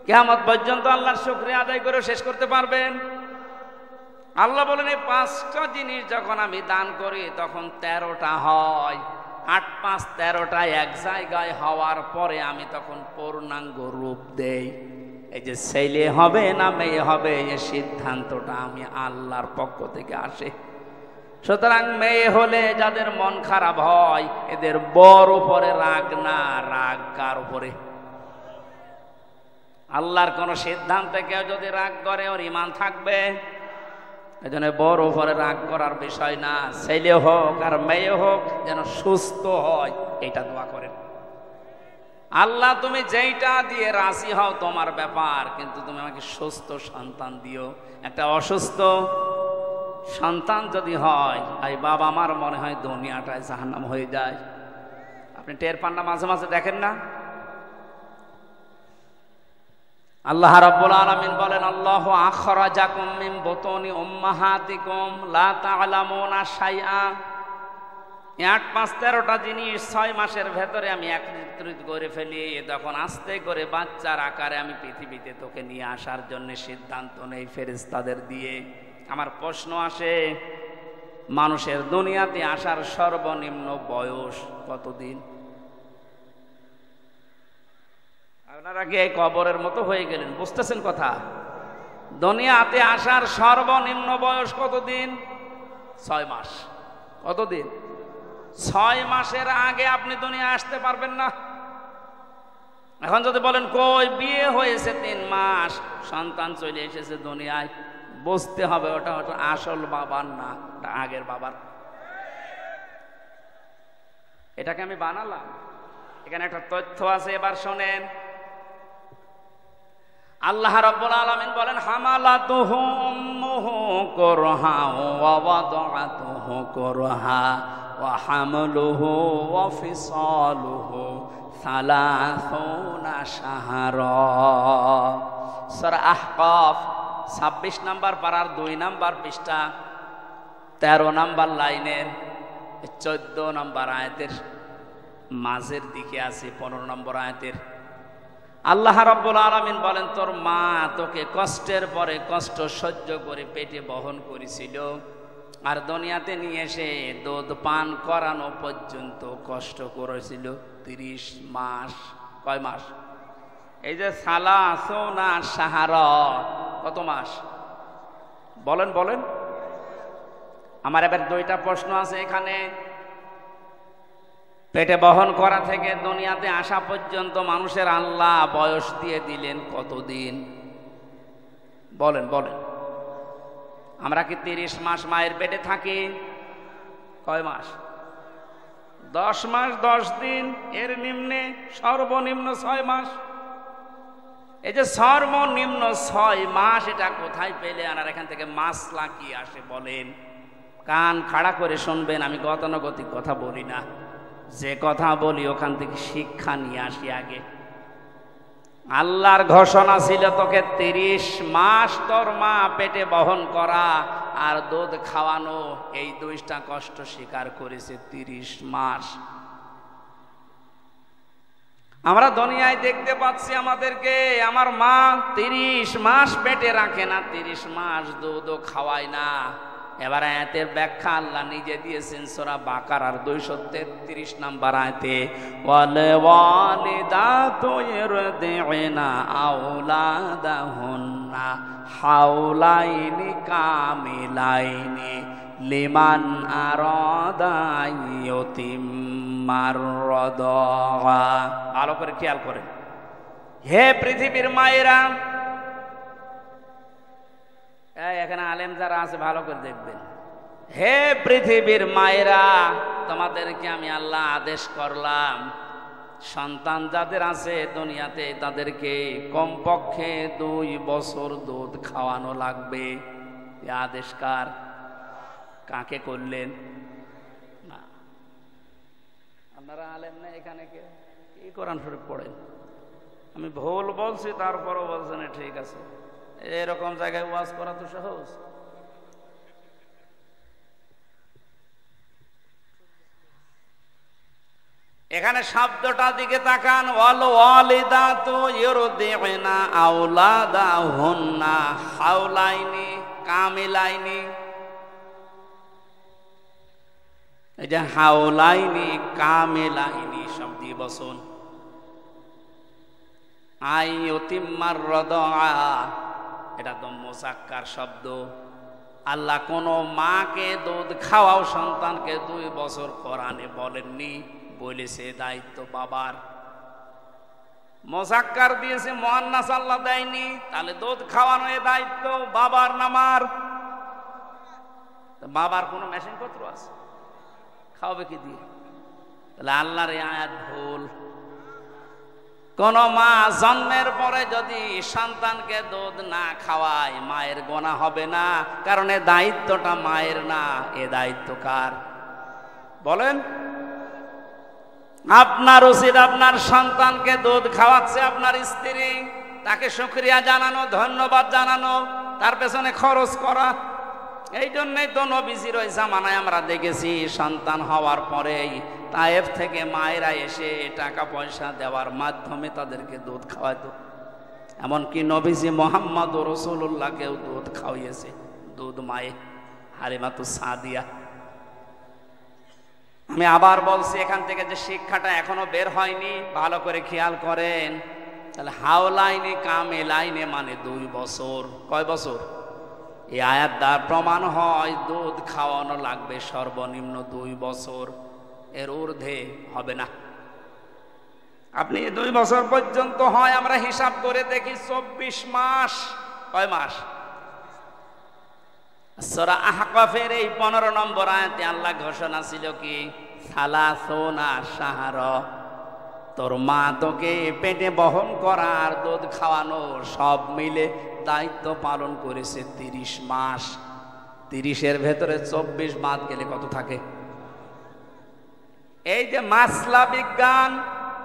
কিয়ামত পর্যন্ত আল্লাহর শুকরিয়া আদায় করে শেষ করতে পারবেন? আল্লাহ বলেন এই 5টা জিনিস যখন আমি দান করি তখন 13টা হয়। 8 5 13টা এক জায়গায় হওয়ার পরে আমি তখন পূর্ণাঙ্গ রূপ দেই। এই যে ছেলে হবে না মেয়ে হবে, এই সিদ্ধান্তটা আমি আল্লাহর পক্ষ থেকে আসে। সুতরাং মেয়ে হলে যাদের মন খারাপ হয়, এদের বর উপরে রাগ না, রাগ কার উপরে? আল্লাহর কোন সিদ্ধান্তে কেউ যদি রাগ করে ওর ঈমান থাকবে? এজন্য বড় উপরে রাগ করার বিষয় না, ছেলে হোক আর মেয়ে হোক যেন সুস্থ হয়, এইটা দোয়া করেন। আল্লাহ তুমি যেইটা দিয়ে রাজি হও তোমার ব্যাপার, কিন্তু তুমি আমাকে সুস্থ সন্তান দিও। একটা অসুস্থ সন্তান যদি হয়, এই বাবা আমার মনে হয় দুনিয়াটায় জাহান্নাম হয়ে যায়। আপনি টের পান না? মাঝে মাঝে দেখেন না? আল্লাহ রাব্বুল আলামিন বলেন, আল্লাহু আখরাজাকুম মিন বুতুনি উম্মাহাতিকুম লা তা'লামুনা শাইআ। 8-5-13টা জিনিস 6 মাসের ভেতরে আমি একত্রিত করে ফেলি, তখন আস্তে করে বাচ্চার আকারে আমি পৃথিবীতে তোকে নিয়ে আসার জন্য সিদ্ধান্ত নেই ফেরেশতাদের দিয়ে। আমার প্রশ্ন আসে, মানুষের দুনিয়াতে আসার সর্বনিম্ন বয়স কতদিন? আপনারা কি এই কবরের মতো হয়ে গেলেন? বুঝতেছেন কথা? দুনিয়াতে আসার সর্বনিম্ন বয়স কতদিন? 6 মাস। কতদিন? 6 মাসের আগে আপনি দুনিয়া আসতে পারবেন না। এখন যদি বলেন কই বিয়ে হয়েছে 3 মাস, সন্তান চলে এসেছে দুনিয়ায়, বুঝতে হবে ওটা আসল বাবার না, ওটা আগের বাবার। এটাকে আমি বানালাম? এখানে একটা তথ্য আছে, এবার শোনেন। আল্লাহ রাব্বুল আলামিন বলেন, হামালাতুহু উম্মুহু কুরহা ওয়া ওয়াদাআতুহু কুরহা ওয়া হামলুহু ওয়া ফিসালুহু 30 শাহরা। সূরা আহকাফ 26 নম্বর পারার 2 নম্বর পৃষ্ঠা 13 নম্বর লাইনের 14 নম্বর আয়াতের মাঝের দিকে আছে 15 নম্বর আয়াতের। আল্লাহ রাব্বুল আলামিন বলেন, তোর মা তোকে কষ্টের পরে কষ্ট সহ্য করে পেটে বহন করেছিল, আর দুনিয়াতে নিয়ে এসে দুধ পান করানো পর্যন্ত কষ্ট করেছিল 30 মাস। কয় মাস? এই যে সালাসুনা শাহরা, কত মাস? বলেন বলেন। আমার এবার 2টা প্রশ্ন আছে এখানে। পেটে বহন করা থেকে দুনিয়াতে আসা পর্যন্ত মানুষের আল্লাহ বয়স দিয়ে দিলেন কতদিন? বলেন বলেন। আমরা কি 30 মাস মায়ের পেটে থাকি? কয় মাস? 10 মাস 10 দিন, এর নিম্নে সর্বনিম্ন 6 মাস। এই যে সর্বনিম্ন 6 মাস, এটা কোথায় পেলে? আর এখান থেকে মাসলা কি আসে বলেন? কান খাড়া করে শুনবেন, আমি গতানুগতিক কথা বলি না, যে কথা বলি ওখান থেকে শিক্ষা নিয়ে আসি আগে। আল্লাহর ঘোষণা ছিল তোকে 30 মাস তোর মা পেটে বহন করা আর দুধ খাওয়ানো, এই 2টা কষ্ট স্বীকার করেছে 30 মাস। আমরা দুনিয়ায় দেখতে পাচ্ছি আমাদেরকে, আমার মা 30 মাস পেটে রাখে না, 30 মাস দুধও খাওয়ায় না। এবার আয়াতের ব্যাখ্যা আল্লাহ নিজে দিয়েছেন সূরা বাকারার 233 নম্বর আয়াতে, ওয়াল ওয়ালিদাতু ইরদি'না আওলাদাহুন্না হাওলাইনি কামিলাইনি লিমান আরাদা ইউতিম্মার রাদা। ভালো করে খেয়াল করেন, হে পৃথিবীর মায়েরা, এখানে আলেম যারা আছে ভালো করে দেখবেন, হে পৃথিবীর মায়েরা, তোমাদেরকে আমি আল্লাহ আদেশ করলাম, সন্তান যাদের আছে দুনিয়াতে তাদেরকে কমপক্ষে 2 বছর দুধ খাওয়ানো লাগবে। এই আদেশ কার? কাকে করলেন? না, আপনারা আলেম না এখানে কে কি কোরআন শরীফ পড়েন? আমি ভুল বলছি তারপরও বলছেন ঠিক আছে। এরকম জায়গায় ওয়াজ করা তো সহজ। এখানে শব্দটা দিকে তাকান, ওয়াল ওয়ালিদাতু ইরদি'না আওলাদাহুন্না হাওলাইনি কামিলাইনি। এই যে হাওলাইনি কামিলাইনি শব্দ বসন, আইয়ুতিম্মার রাদা, এটা তো মুযাক্কার শব্দ। আল্লাহ কোন মাকে দুধ খাওয়াও সন্তানকে 2 বছর কোরআনে বলেননি, বলেছে দায়িত্ব বাবার। মোজাক্কার দিয়েছে, মুয়ান্নাস আল্লাহ দেয়নি, তাহলে দুধ খাওয়ানো এ দায়িত্ব বাবার না মার? বাবার কোনো মেশিন পত্র আছে? খাওয়াবে কি দিয়ে? তাহলে আল্লাহর এই আয়াত ভুল। কোন মা জন্মের পরে যদি সন্তানকে দুধ না খাওয়ায় মায়ের গোনা হবে না, কারণ এ দায়িত্বটা মায়ের না, এ দায়িত্ব কার বলেন? আপনার উচিত আপনার সন্তানকে দুধ খাওয়াচ্ছে আপনার স্ত্রী, তাকে শুকরিয়া জানানো, ধন্যবাদ জানানো, তার পেছনে খরচ করা। এই জন্যই তো নবীজির ওই জামানায় আমরা দেখেছি সন্তান হওয়ার পরেই তায়েফ থেকে মায়েরা এসে টাকা পয়সা দেওয়ার মাধ্যমে তাদেরকে দুধ খাওয়াতো। এমনকি নবীজি মোহাম্মদ রাসূলুল্লাহকেও দুধ খাওয়িয়েছে, দুধ মায়ে হালিমাতুস সাদিয়া। আমি আবার বলছি, এখান থেকে যে শিক্ষাটা এখনো বের হয়নি, ভালো করে খেয়াল করেন। তাহলে হাওলাইনে কামেলাইনে মানে 2 বছর। কয় বছর? এই আয়াত দ্বারা প্রমাণ হয় দুধ খাওয়ানো লাগবে সর্বনিম্ন 2 বছর, এর ঊর্ধ্বে হবে না। আপনি 2 বছর পর্যন্ত হয়, আমরা হিসাব করে দেখি 24 মাস। কয় মাস? সূরা আহকাফের এই 15 নম্বর আয়াতে আল্লাহ ঘোষণা ছিল কি, সালাসুনা শাহরা, তোর মা তোকে পেটে বহন করা আর দুধ খাওয়ানো সব মিলে দায়িত্ব পালন করেছে 30 মাস। 30-এর ভেতরে 24 বাদ গেলে কত থাকে? এই যে মাসলা বিজ্ঞান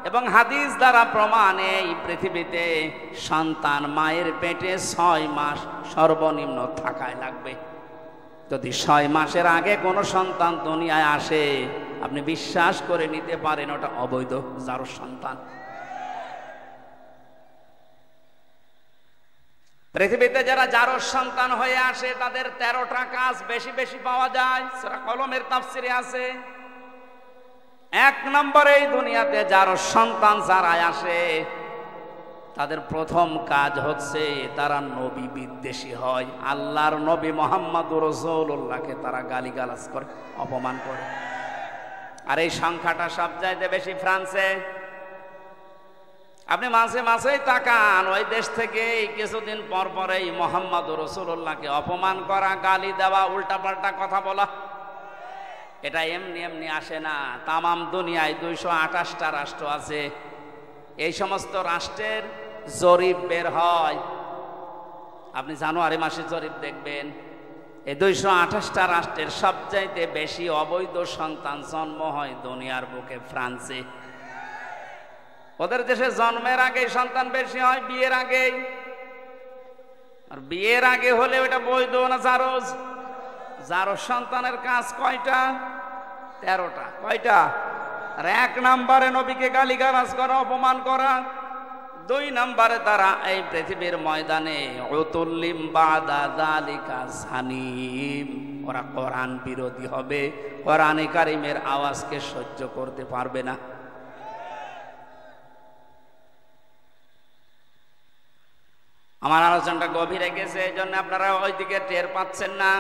এবং হাদিস দ্বারা প্রমাণ, এই পৃথিবীতে সন্তান মায়ের পেটে 6 মাস সর্বনিম্ন থাকায় লাগবে। যদি 6 মাসের আগে কোনো সন্তান দুনিয়ায় আসে, আপনি বিশ্বাস করে নিতে পারেন ওটা অবৈধ জারজ সন্তান। পৃথিবীতে যারা জারজ সন্তান হয়ে আসে তাদের 13টা কাজ বেশি বেশি পাওয়া যায়, সূরা কলমের তাফসিরে আছে। 1 নম্বরে এই দুনিয়াতে জারজ সন্তান যারা আসে তাদের প্রথম কাজ হচ্ছে তারা নবী বিদ্বেষী হয়। আল্লাহর নবী মুহাম্মদুর রাসূলুল্লাহকে তারা গালিগালাজ করে, অপমান করে। আর এই সংখ্যাটা সবচাইতে বেশি ফ্রান্সে। আপনি মাঝে মাঝেই তাকান, ওই দেশ থেকে কিছুদিন পর পরেই মুহাম্মদুর রাসূলুল্লাহকে অপমান করা, গালি দেওয়া, উল্টাপাল্টা কথা বলা, এটা এমনি এমনি আসে না। তামাম দুনিয়ায় 228টা রাষ্ট্র আছে। এই সমস্ত রাষ্ট্রের জরিপ বের হয়, আপনি জানুয়ারি মাসে জরিপ দেখবেন। এই 228টা রাষ্ট্রের সবচাইতে বেশি অবৈধ সন্তান জন্ম হয় দুনিয়ার বুকে ফ্রান্সে। ওদের দেশে জন্মের আগে সন্তান বেশি হয়, বিয়ের আগে। আর বিয়ের আগে হলে ওটা বৈধ না জারজ? জারজ সন্তানের কাজ কয়টা? 13টা। কয়টা? আর 1 নম্বরে নবীকে গালিগালাজ করা, অপমান করা। 2 নম্বরে তারা এই পৃথিবীর ময়দানে উতুল্লিম বাদা যালিকা সানিম, ওরা কোরআন বিরোধী হবে, কোরআনে কারিমের আওয়াজকে সহ্য করতে পারবে না। আমার আলোচনাটা গভীরে গেছে, এই জন্য আপনারা ওইদিকে টের পাচ্ছেন না।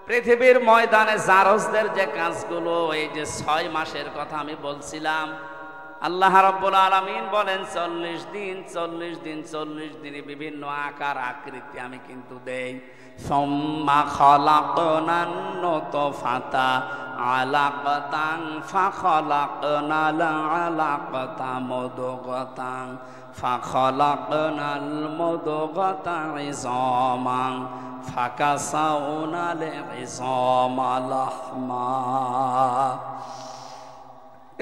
পৃথিবীর ময়দানে জারজদের যে কাজগুলো, এই যে 6 মাসের কথা আমি বলছিলাম, আল্লাহ রাব্বুল আলামিন বলেন 40 দিন 40 দিন 40 দিনে বিভিন্ন আকার আকৃতি আমি কিন্তু দেই। সুম্মা খালাকনান নুতফাতা আলাকাতান ফাখালাকনাল আলাকাতা মুদগাতান ফাখালাকনাল মুদগাতা ইযামান ফাকাসাউনাল ইযামা লাহমা।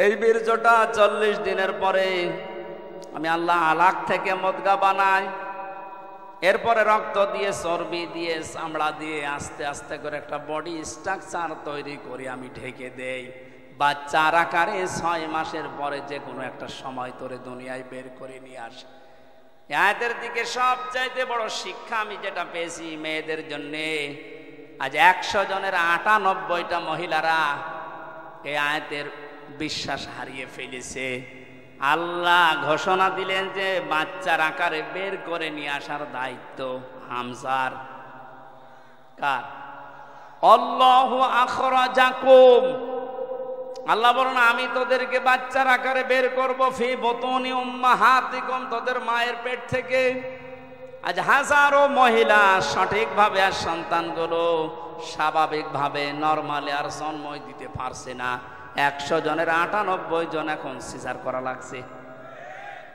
এই বীর্যটা 40 দিনের পরে আমি আল্লাহ আলাক থেকে মুদগা বানাই, এরপরে রক্ত দিয়ে, চর্বি দিয়ে, চামড়া দিয়ে আস্তে আস্তে করে একটা বডি স্ট্রাকচার তৈরি করে আমি ঢেকে দেই। বাচ্চার আকারে 6 মাসের পরে যে কোনো একটা সময় তোরে দুনিয়ায় বের করে নিয়ে আসে। আয়াতের দিকে সবচাইতে বড় শিক্ষা আমি যেটা পেয়েছি মেয়েদের জন্যে, আজ 100 জনের 98টা মহিলারা এই আয়াতের বিশ্বাস হারিয়ে ফেলেছে। আল্লাহ ঘোষণা দিলেন যে বাচ্চার আকারে বের করে নিয়ে আসার দায়িত্ব হামজার। কার? আল্লাহু আখরাজাকুম, আল্লাহ বলেন আমি তোদেরকে বাচ্চার আকারে বের করব ফি বুতুনি উম্মাহাতিকুম, তোদের মায়ের পেট থেকে। আজ হাজারো মহিলা সঠিকভাবে আর সন্তানগুলো স্বাভাবিকভাবে নরমালি আর জন্মই দিতে পারছে না। 100 জনের 98 জন এখন সিজার করা লাগছে।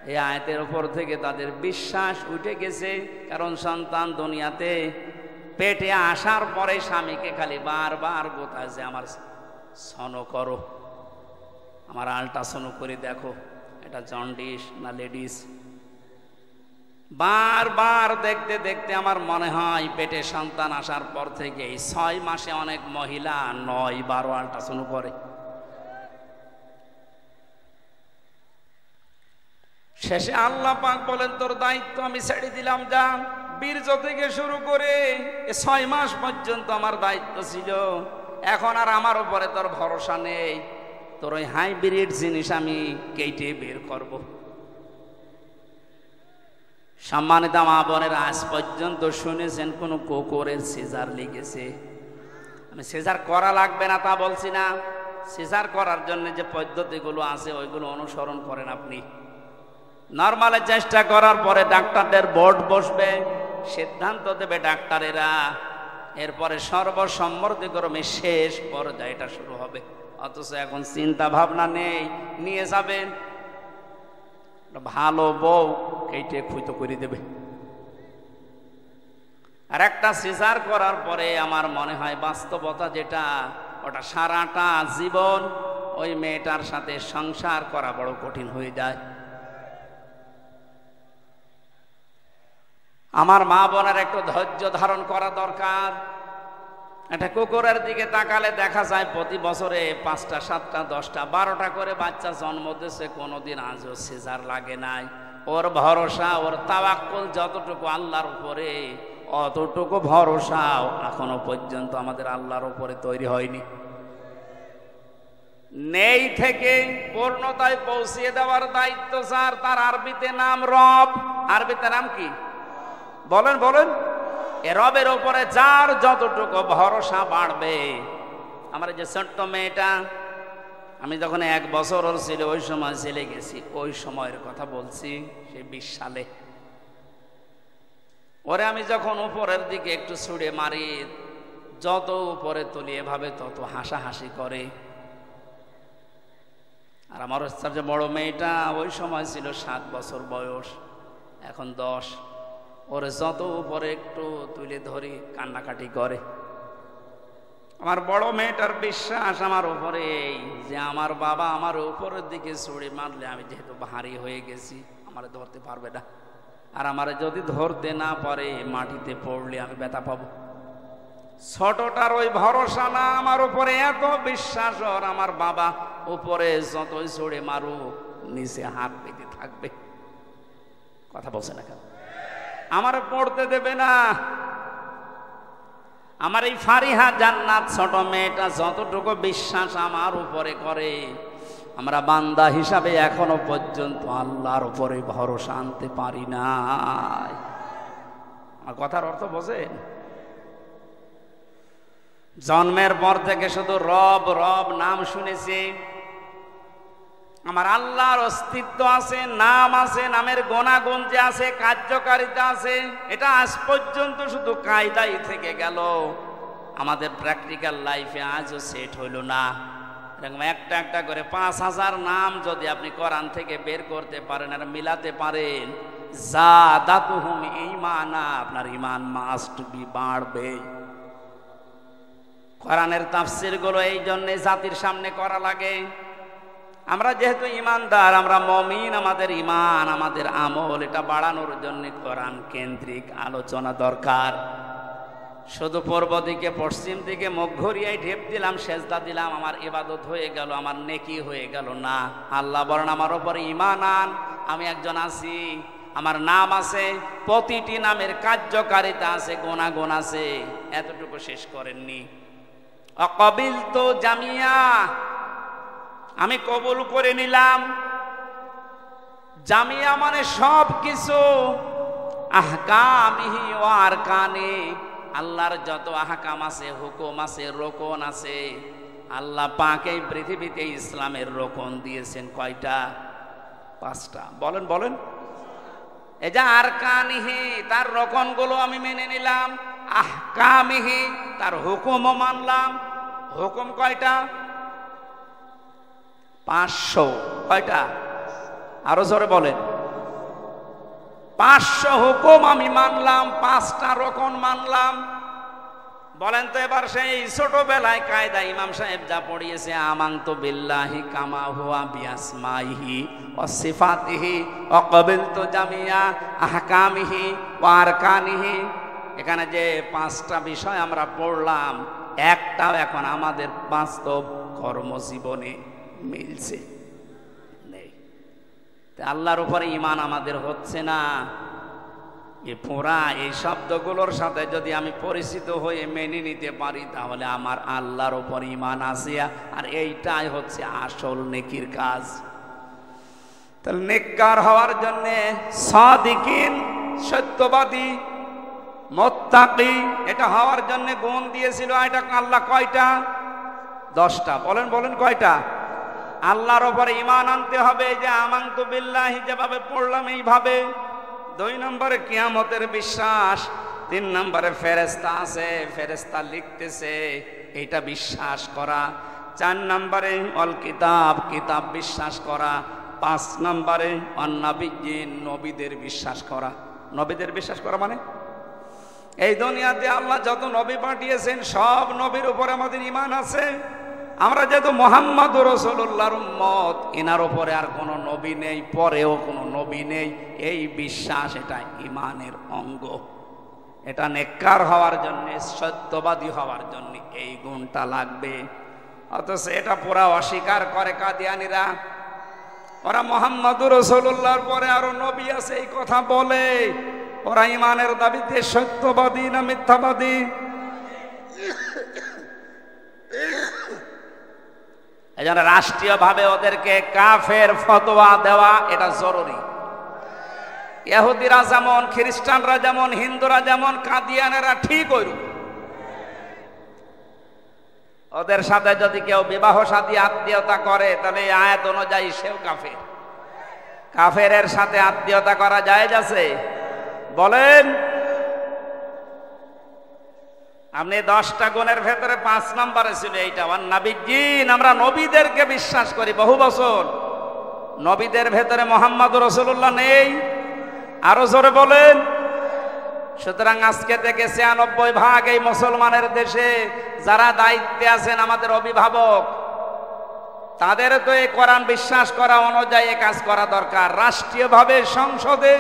এই আয়াতের উপর থেকে তাদের বিশ্বাস উঠে গেছে, কারণ সন্তান দুনিয়াতে পেটে আসার পরে স্বামীকে খালি বারবার গোতায় যে আমার সনো করো, আমার আল্ট্রাসনো করে দেখো এটা জন্ডিস না লেডিস। বারবার দেখতে দেখতে আমার মনে হয় পেটে সন্তান আসার পর থেকে 6 মাসে অনেক মহিলা 9-12 আল্ট্রাসনো করে। শেষে আল্লাহ পাক বলেন তোর দায়িত্ব আমি ছেড়ে দিলাম, যা। বীর্য থেকে শুরু করে 6 মাস পর্যন্ত আমার দায়িত্ব ছিল, এখন আর আমার উপরে তোর ভরসা নেই, তোর ওই হাইব্রিড জিনিস আমি কেটে বের করব। সম্মানিত মা বোনের, আজ পর্যন্ত শুনেছেন কোন কুকুরের সিজার লেগেছে? আমি সিজার করা লাগবে না তা বলছি না, সিজার করার জন্য যে পদ্ধতিগুলো আছে ওইগুলো অনুসরণ করেন আপনি। নরমালে চেষ্টা করার পরে ডাক্তারদের বোর্ড বসবে, সিদ্ধান্ত দেবে ডাক্তারেরা, এরপরে সর্বসম্মতিক্রমে শেষ পর্যায়ে এটা শুরু হবে। অথচ এখন চিন্তা ভাবনা নেই, নিয়ে যাবেন ভালো বউ কেটে খুঁতো করে দেবে। আর একটা সিজার করার পরে আমার মনে হয় বাস্তবতা যেটা, ওটা সারাটা জীবন ওই মেয়েটার সাথে সংসার করা বড় কঠিন হয়ে যায়। আমার মা বোনের একটু ধৈর্য ধারণ করা দরকার। একটা কুকুরের দিকে তাকালে দেখা যায় প্রতি বছরে 5টা 7টা 10টা 12টা করে বাচ্চা জন্ম দিচ্ছে, কোনোদিন আজও সিজার লাগে নাই। ওর ভরসা, ওর তাওয়াক্কুল যতটুকু আল্লাহর উপরে, অতটুকু ভরসাও এখনো পর্যন্ত আমাদের আল্লাহর উপরে তৈরি হয়নি। নেই থেকে পূর্ণতায় পৌঁছিয়ে দেওয়ার দায়িত্ব স্যার। তার আরবিতে নাম রব। আরবিতে নাম কি বলেন বলেন? এ রবের উপরে যার যতটুকু ভরসা বাড়বে। আমার যে ছোট্ট মেয়েটা, আমি যখন 1 বছর ওর ছিল ওই সময় চলে গেছি, ওই সময়ের কথা বলছি, সে 20 সালে। ওরে আমি যখন উপরের দিকে একটু ছুঁড়ে মারি, যত উপরে তুলি এভাবে তত হাসাহাসি করে। আর আমার যে বড় মেয়েটা ওই সময় ছিল 7 বছর বয়স, এখন 10। ওরে যত উপরে একটু তুলে ধরি কান্নাকাটি করে। আমার বড় মেয়েটার বিশ্বাস আমার উপরে এই যে আমার বাবা আমার উপরের দিকে ছুঁড়ে মারলে আমি যেহেতু ভারী হয়ে গেছি, আমার ধরতে পারবে না। আর আমার যদি ধরতে না পারে মাটিতে পড়লে আমি ব্যথা পাবো। ছোটটার ওই ভরসা না, আমার উপরে এত বিশ্বাস ওর, আমার বাবা উপরে যতই ছুঁড়ে মারুক নিচে হাত পেতে থাকবে। কথা বলছে না কেন? আমার পড়তে দেবে না। আমার এই ফারিহা জান্নাত ছোট মেয়েটা যতটুকু বিশ্বাস আমার উপরে করে, আমরা বান্দা হিসাবে এখনো পর্যন্ত আল্লাহর উপরে ভরসা আনতে পারি না। আমার কথার অর্থ বোঝেন? জন্মের পর থেকে শুধু রব রব নাম শুনেছি। আমার আল্লাহর অস্তিত্ব আছে, নাম আছে, নামের গুণাগুণ যে আছে, কার্যকারিতা আছে, এটা আজ পর্যন্ত শুধু কায়দাই থেকে গেল। আমাদের প্র্যাকটিক্যাল লাইফে আজও সেট হইল না। এরকম একটা একটা করে 5000 নাম যদি আপনি কোরআন থেকে বের করতে পারেন আর মিলাতে পারেন, জাদাতুহুম ঈমানা, আপনার ঈমান মাস্ট বি বাড়বে। কোরআনের তাফসীর গুলো এই জন্য জাতির সামনে করা লাগে। আমরা যেহেতু ইমানদার, আমরা মুমিন, আমাদের ঈমান, আমাদের আমল এটা বাড়ানোর জন্য কোরআন কেন্দ্রিক আলোচনা দরকার। শুধু পূর্ব দিকে পশ্চিম দিকে মুখ ঘুরিয়ে ঢেপ দিলাম, সেজদা দিলাম, আমার ইবাদত হয়ে গেল, আমার নেকি হয়ে গেল না। আল্লাহ বলেন আমার উপরে ঈমান আন, আমি একজন আছি, আমার নাম আছে, প্রতিটি নামের কার্যকারিতা আছে, গুণাগুণ আছে। এতটুকু শেষ করেননি। অকবিলতু জামিয়া, আমি কবুল করে নিলাম। জামিয়া মানে সব কিছু। আহকামিহি ওয়া আরকানি, আল্লাহর যত আহকাম আছে, হুকুম আছে, রোকন আছে, আল্লাহ পাক এই পৃথিবীতে ইসলামের রোকন দিয়েছেন কয়টা? 5টা। বলেন বলেন। এই যে আরকানিহি, তার রোকনগুলো আমি মেনে নিলাম, আহকামিহি, তার হুকুমও মানলাম। হুকুম কয়টা? 500। কয়টা? আরো জোরে বলেন। 500 হুকুম আমি মানলাম, 5টা রোকন মানলাম। বলেন তো এবার সেই ছোটবেলায় কায়দা ইমাম সাহেব যা পড়িয়েছে, আমানতু বিল্লাহি কামা হুয়া বিআসমাইহি ওয়া সিফাতিহি ওয়া ক্বাবিলতু জামিয়া আহকামিহি ওয়া আরকানিহি, এখানে যে 5টা বিষয় আমরা পড়লাম, একটাও এখন আমাদের বাস্তব কর্মজীবনে মিলছে নেই। আল্লাহর উপরে ঈমান আমাদের হচ্ছে না। এই শব্দগুলোর সাথে যদি আমি পরিচিত হয়ে মেনে নিতে পারি, তাহলে আমার আল্লাহর উপর ঈমান আছে, আর এইটাই হচ্ছে আসল নেকির কাজ। তাহলে নেককার হওয়ার জন্য সাদিকিন, সত্যবাদী, মুত্তাকি, এটা হওয়ার জন্য গুণ দিয়েছিল। এটা আল্লাহ কয়টা? 10টা। বলেন বলেন কয়টা? আল্লাহর উপরে ঈমান আনতে হবে, যে আমানতু বিল্লাহি যেভাবে পড়লাম এইভাবে। 2 নম্বরে কিয়ামতের বিশ্বাস। 3 নম্বরে ফেরেশতা আছে, ফেরেশতা লিখতেছে, এটা বিশ্বাস করা। 4 নম্বরে অল কিতাব, কিতাব বিশ্বাস করা। 5 নম্বরে অন্নাবিয়্যিন, নবীদের বিশ্বাস করা। নবীদের বিশ্বাস করা মানে এই দুনিয়াতে আল্লাহ যত নবী পাঠিয়েছেন, সব নবীর উপরে আমাদের ঈমান আছে। আমরা যেহেতু মুহাম্মদুর রাসূলুল্লাহর উম্মত, এনার উপরে আর কোনো নবী নেই, পরেও কোনো নবী নেই, এই বিশ্বাস, এটা ঈমানের অঙ্গ। এটা নেককার হওয়ার জন্য, সত্যবাদী হওয়ার জন্য এই গুণটা লাগবে। অথচ এটা পুরা অস্বীকার করে কাদিয়ানীরা। ওরা মুহাম্মদুর রাসূলুল্লাহর পরে আরো নবী আছে এই কথা বলে। ওরা ঈমানের দাবিতে সত্যবাদী না মিথ্যাবাদী? এজন্য রাষ্ট্রীয়ভাবে ওদেরকে কাফের ফতোয়া দেওয়া এটা জরুরি। ইহুদিরা যেমন, খ্রিস্টানরা যেমন, হিন্দুরা যেমন, কাদিয়ানেরা ঠিক ওইরূপ। ওদের সাথে যদি কেউ বিবাহ শাদী আত্মীয়তা করে, তাহলে এই আয়াত অনুযায়ী সেও কাফের। কাফেরের সাথে আত্মীয়তা করা জায়েজ আছে? বলেন। আপনি 10টা গুণের ভেতরে 5 নম্বরে ছিল এইটা, ওয়ান্নাবিয়্যিন, আমরা নবীদেরকে বিশ্বাস করি বহু বছর। নবীদের ভেতরে মুহাম্মদুর রাসূলুল্লাহ নেই? আরো জোরে বলেন। সুতরাং আজকে থেকে 96% এই মুসলমানের দেশে যারা দায়িত্বে আছেন, আমাদের অভিভাবক, তাদের তো এই কোরআন বিশ্বাস করা অনুযায়ী কাজ করা দরকার। রাষ্ট্রীয়ভাবে সংসদে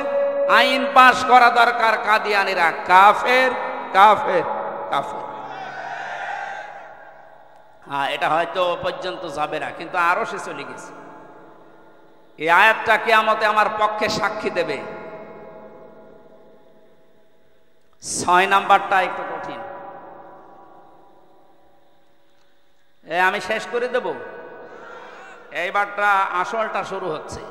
আইন পাশ করা দরকার, কাদিয়ানীরা কাফের, কাফের, কাফের। হ্যাঁ, এটা হয়তো পর্যন্ত যাবে না, কিন্তু আরো সে চলে গেছে। এই আয়াতটা কিয়ামতে আমার পক্ষে সাক্ষী দেবে। 6 নাম্বারটা একটু কঠিন, আমি শেষ করে দেব। এইবারটা আসলটা শুরু হচ্ছে।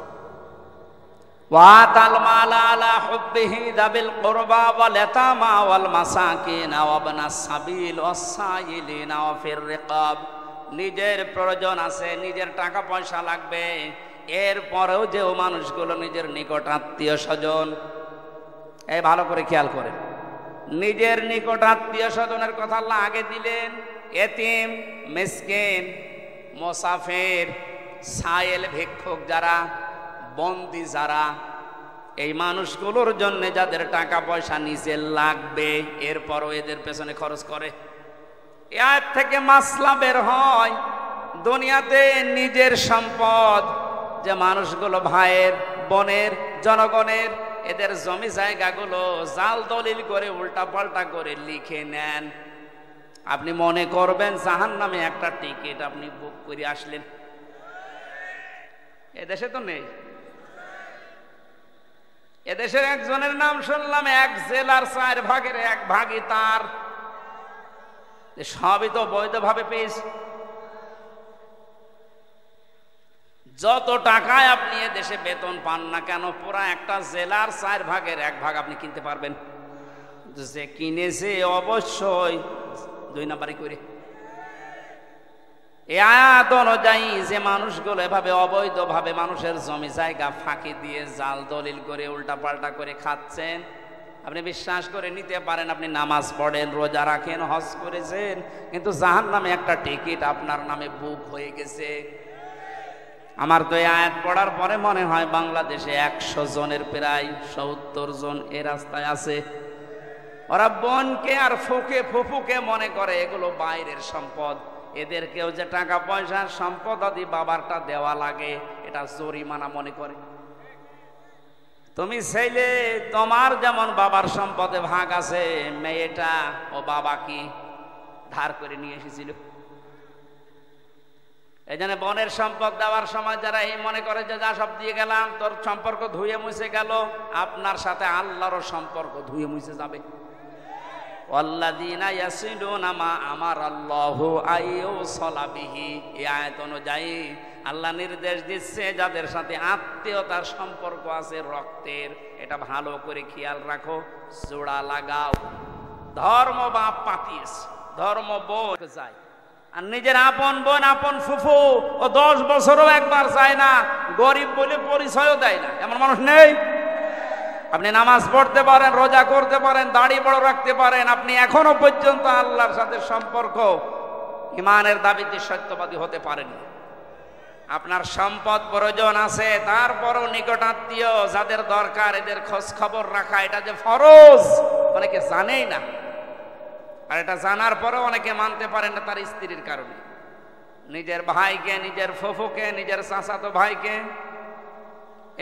ওয়াতাল মালা আলা হুব্বিহি যাবিল কুরবা ওয়াল ইয়াতামা ওয়াল মাসাকিন ওয়া ইবনাস সাবিল ওয়াস সাইলিনা ওয়া ফির রিকাব। নিজের প্রয়োজন আছে, নিজের টাকা পয়সা লাগবে, এরপরেও যে ও মানুষগুলো নিজের নিকট আত্মীয় স্বজন, এই ভালো করে খেয়াল করেন, নিজের নিকট আত্মীয় স্বজনের কথা আল্লাহ আগে দিলেন। এতিম, মিসকিন, মুসাফির, সায়েল, ভিক্ষুক যারা, বন্দি যারা, এই মানুষগুলোর জন্য যাদের টাকা পয়সা নিজে লাগবে, এরপরও এদের পেছনে খরচ করে। এর থেকে মাসলা বের হয়, দুনিয়াতে নিজের সম্পদ যে মানুষগুলো ভাইয়ের, বোনের, জনগণের, এদের জমি জায়গাগুলো জাল দলিল করে উল্টা পাল্টা করে লিখে নেন। আপনি মনে করবেন জাহান্নামে একটা টিকিট আপনি বুক করে আসলেন। এদেশে তো নেই। এদেশের একজনের নাম শুনলাম, 1 জেলার 4 ভাগের 1 ভাগই তার। সবই তো বৈধভাবে পেয়েছে। যত টাকায় আপনি এদেশে বেতন পান না কেন, পুরা একটা জেলার 4 ভাগের 1 ভাগ আপনি কিনতে পারবেন। যে কিনেছে অবশ্যই 2 নাম্বারই করে। এই আয়াত অনুযায়ী যে মানুষগুলো এভাবে অবৈধভাবে মানুষের জমি জায়গা ফাঁকি দিয়ে জাল দলিল করে উল্টাপাল্টা করে খাচ্ছেন, আপনি বিশ্বাস করে নিতে পারেন আপনি নামাজ পড়েন, রোজা রাখেন, হজ করেছেন, কিন্তু জাহান্নামে একটা টিকিট আপনার নামে বুক হয়ে গেছে। আমার তো এই আয়াত পড়ার পরে মনে হয় বাংলাদেশে 100 জনের প্রায় 70 জন এ রাস্তায় আছে। ওরা বোনকে আর ফুফুকে মনে করে এগুলো বাইরের সম্পদ, এদেরকেও যে টাকা পয়সার সম্পদ আদি বাবারটা দেওয়া লাগে এটা জরিমানা মনে করে। তুমি ছেলে, তোমার যেমন বাবার সম্পদে ভাগ আছে, মেয়েটা ও বাবা কি ধার করে নিয়ে এসেছিল। এই জন্য বোনের সম্পদ দেওয়ার সময় যারা এই মনে করে যে যা সব দিয়ে গেলাম, তোর সম্পর্ক ধুয়ে মুছে গেল, আপনার সাথে আল্লাহরও সম্পর্ক ধুয়ে মুছে যাবে। ওয়াল্লাযীনা ইয়াসিলুনা মা আমারাল্লাহু আইয়ুসালা বিহি, এই আয়াত অনুযায়ী আল্লাহ নির্দেশ দিচ্ছে যাদের সাথে আত্মীয়তার সম্পর্ক আছে রক্তের, এটা ভালো করে খেয়াল রাখো, জোড়া লাগাও। ধর্ম বাপ পাতিস, ধর্ম বোন যায়, আর নিজের আপন বোন আপন ফুফু ও 10 বছরও একবার যায় না, গরিব বলে পরিচয়ও দেয় না, এমন মানুষ নেই। আপনি নামাজ পড়তে পারেন, রোজা করতে পারেন, দাড়ি বড় রাখতে পারেন, আপনি এখনো পর্যন্ত আল্লাহর সাথে সম্পর্ক ইমানের দাবিতে সত্যবাদী হতে পারেন। আপনার সম্পদ প্রয়োজন আছে, তারপরও নিকটাত্মীয় যাদের দরকার এদের খোঁজ খবর রাখা এটা যে ফরজ অনেকে জানেই না, আর এটা জানার পরেও অনেকে মানতে পারেন না তার স্ত্রীর কারণে। নিজের ভাইকে, নিজের ফুফুকে, নিজের চাচাতো ভাইকে,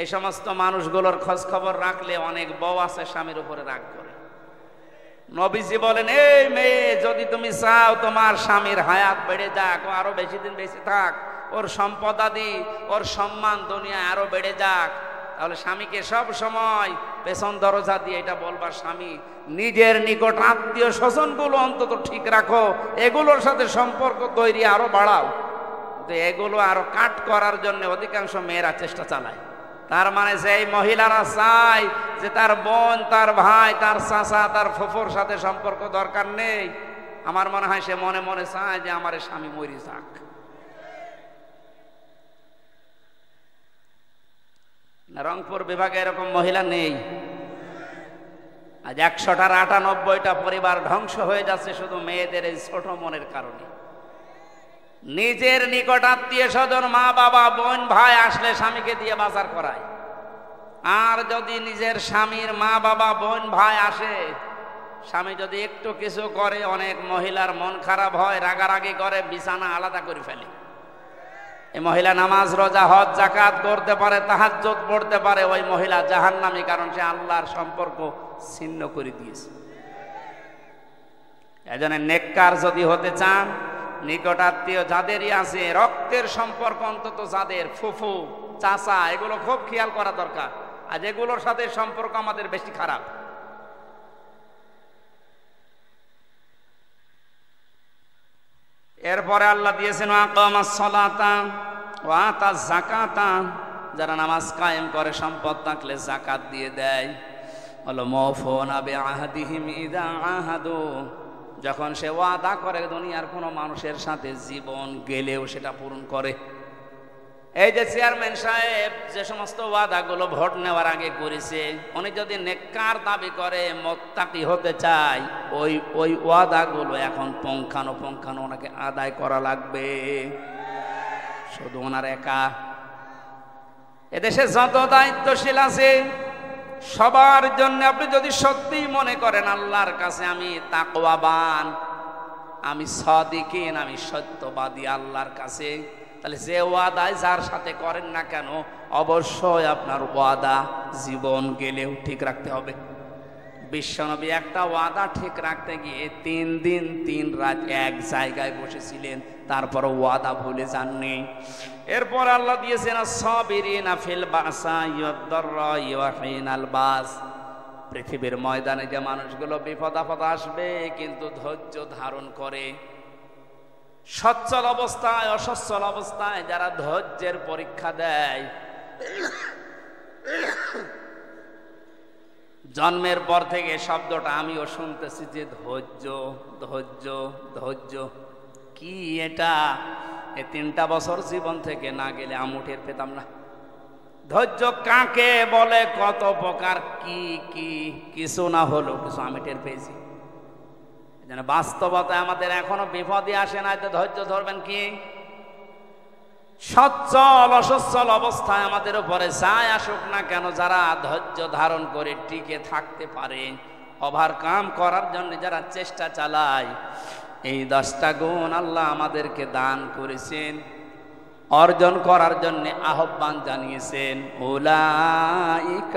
এই সমস্ত মানুষগুলোর খোঁজ খবর রাখলে অনেক বউ আছে স্বামীর উপরে রাগ করে। নবীজি বলেন, এই মেয়ে, যদি তুমি চাও তোমার স্বামীর হায়াত বেড়ে যাক, ও আরো বেশি দিন বেঁচে থাক, ওর সম্পদ আদি ওর সম্মান দুনিয়ায় আরো বেড়ে যাক, তাহলে স্বামীকে সব সময় পেছন দরজা দিয়ে এটা বলবার, স্বামী নিজের নিকট আত্মীয় স্বজনগুলো অন্তত ঠিক রাখো, এগুলোর সাথে সম্পর্ক তৈরি আরো বাড়াও। তো এগুলো আরো কাট করার জন্য অধিকাংশ মেয়েরা চেষ্টা চালায়। তার মানে সেই মহিলারা চায় যে তার বোন, তার ভাই, তার চাচা, তার ফুফুর সাথে সম্পর্ক দরকার নেই। আমার মনে হয় সে মনে মনে চায় যে আমার স্বামী মরি যাক। রংপুর বিভাগে এরকম মহিলা নেই। আজ 100টার 98টা পরিবার ধ্বংস হয়ে যাচ্ছে শুধু মেয়েদের এই ছোট মনের কারণে। নিজের নিকট আত্মীয় স্বজন, মা বাবা, বোন, ভাই আসলে স্বামীকে দিয়ে বাজার করায়, আর যদি নিজের স্বামীর মা বাবা, বোন, ভাই আসে, স্বামী যদি একটু কিছু করে অনেক মহিলার মন খারাপ হয়, রাগারাগি করে, বিছানা আলাদা করে ফেলে। এই মহিলা নামাজ, রোজা, হজ, যাকাত করতে পারে, তাহাজ্জুদ পড়তে পারে, ওই মহিলা জাহান্নামী, কারণ সে আল্লাহর সম্পর্ক ছিন্ন করে দিয়েছে। এজন্য নেককার যদি হতে চান, নিকট আত্মীয় যাদেরই আছে, রক্তের সম্পর্ক অন্তত যাদের, ফুফু, চাচা, এগুলো খুব খেয়াল করা দরকার। আর এগুলোর সাথে সম্পর্ক আমাদের বেশি খারাপ। এরপরে আল্লাহ দিয়েছেন আকামাস সালাতা ওয়া আতাজ যাকাতা, যারা নামাজ কায়েম করে, সম্পদ থাকলে যাকাত দিয়ে দেয়। হলো মাউফুনা বিআহদিহিম ইযা আহাদু, যখন সে ওয়াদা করে দুনিয়ার কোনো মানুষের সাথে, জীবন গেলেও সেটা পূরণ করে। এই যে চেয়ারম্যান সাহেব যে সমস্ত ওয়াদাগুলো ভোট নেওয়ার আগে করেছে, উনি যদি নেককার দাবি করে, মুত্তাকি হতে চায়, ওই ওয়াদাগুলো এখন পুঙ্খানুপুঙ্খানু ওনাকে আদায় করা লাগবে। শুধু ওনার একা, এদেশে যত দায়িত্বশীল আছে সবার জন্য আপনি যদি সত্যি মনে করেন আল্লাহর কাছে আমি তাকওয়াবান, আমি সাদিকিন, আমি সত্যবাদী আল্লাহর কাছে, তাহলে যে ওয়াদায় যার সাথে করেন না কেন, অবশ্যই আপনার ওয়াদা জীবন গেলেও ঠিক রাখতে হবে। বিশ্বনবী একটা ওয়াদা ঠিক রাখতে গিয়ে 3 দিন 3 রাত এক জায়গায় বসেছিলেন, তারপর ওয়াদা ভুলে যাননি। এরপর আল্লাহ দিয়েছেন সাবিরিনা ফিল বাসা ওয়াদ-দাররা ওয়া হিনাল বাস, পৃথিবীর ময়দানে যে মানুষগুলো বিপদ আপদ আসবে কিন্তু ধৈর্য ধারণ করে, সচ্ছল অবস্থায়, অসচ্ছল অবস্থায় যারা ধৈর্যের পরীক্ষা দেয়, জন্মের পর থেকে শব্দটা আমিও শুনতেছি যে ধৈর্য ধৈর্য ধৈর্য, কি এটা? এই 3টা বছর জীবন থেকে না গেলে আমু টের পেতাম না। ধৈর্য কাকে বলে, কত প্রকার, কি কি কিছু না হলো কিছু আমি টের পেয়েছি। যেন বাস্তবতায় আমাদের এখনো বিপদই আসে নাই, তো ধৈর্য ধরবেন কি? সচ্ছল অসচ্ছল অবস্থায় আমাদের উপরে যাই আসুক না কেন, যারা ধৈর্য ধারণ করে টিকে থাকতে পারে, ওভারকাম করার জন্য যারা চেষ্টা চালায়, এই 10টা গুণ আল্লাহ আমাদেরকে দান করেছেন, অর্জন করার জন্য আহ্বান জানিয়েছেন। উলাইকাল্লাযীনা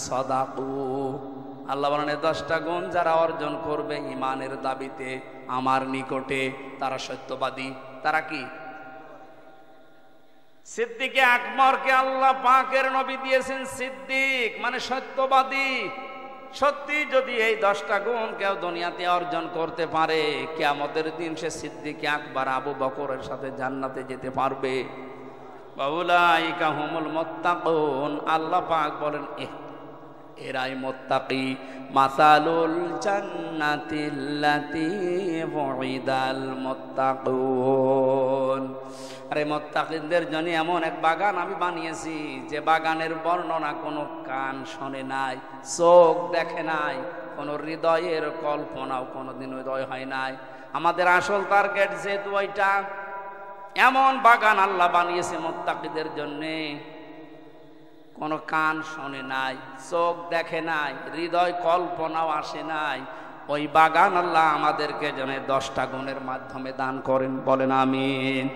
সাদাকু, আল্লাহ বলেন 10টা গুণ যারা অর্জন করবে ঈমানের দাবিতে আমার নিকটে, তারা সত্যবাদী। তারা কি? সিদ্দিকে আকবরকে আল্লাহ পাকের নবী দিয়েছেন সিদ্দিক, মানে সত্যবাদী। সত্যি যদি এই 10টা গুণ কেউ দুনিয়াতে অর্জন করতে পারে, কিয়ামতের দিন সে সিদ্দিকে আকবর আবু বকরের সাথে জান্নাতে যেতে পারবে। উলাইকা হুমুল মুত্তাকুন, আল্লাহ পাক বলেন এরাই মুত্তাকি। মাসালুল জান্নাতিল্লাতী উইদাল মুত্তাকুন, আরে মুত্তাকিনদের জন্য এমন এক বাগান আমি বানিয়েছি, যে বাগানের বর্ণনা কোনো কান শোনে নাই, চোখ দেখে নাই, কোনো হৃদয়ের কল্পনাও কোনোদিন হৃদয় হয় নাই। আমাদের আসল টার্গেট যেহেতু ওইটা, এমন বাগান আল্লাহ বানিয়েছে মুত্তাকিদের জন্যে, কোনো কান শোনে নাই, চোখ দেখে নাই, হৃদয় কল্পনাও আসে নাই। ওই বাগান আল্লাহ আমাদেরকে যেন 10টা গুণের মাধ্যমে দান করেন, বলেন আমিন।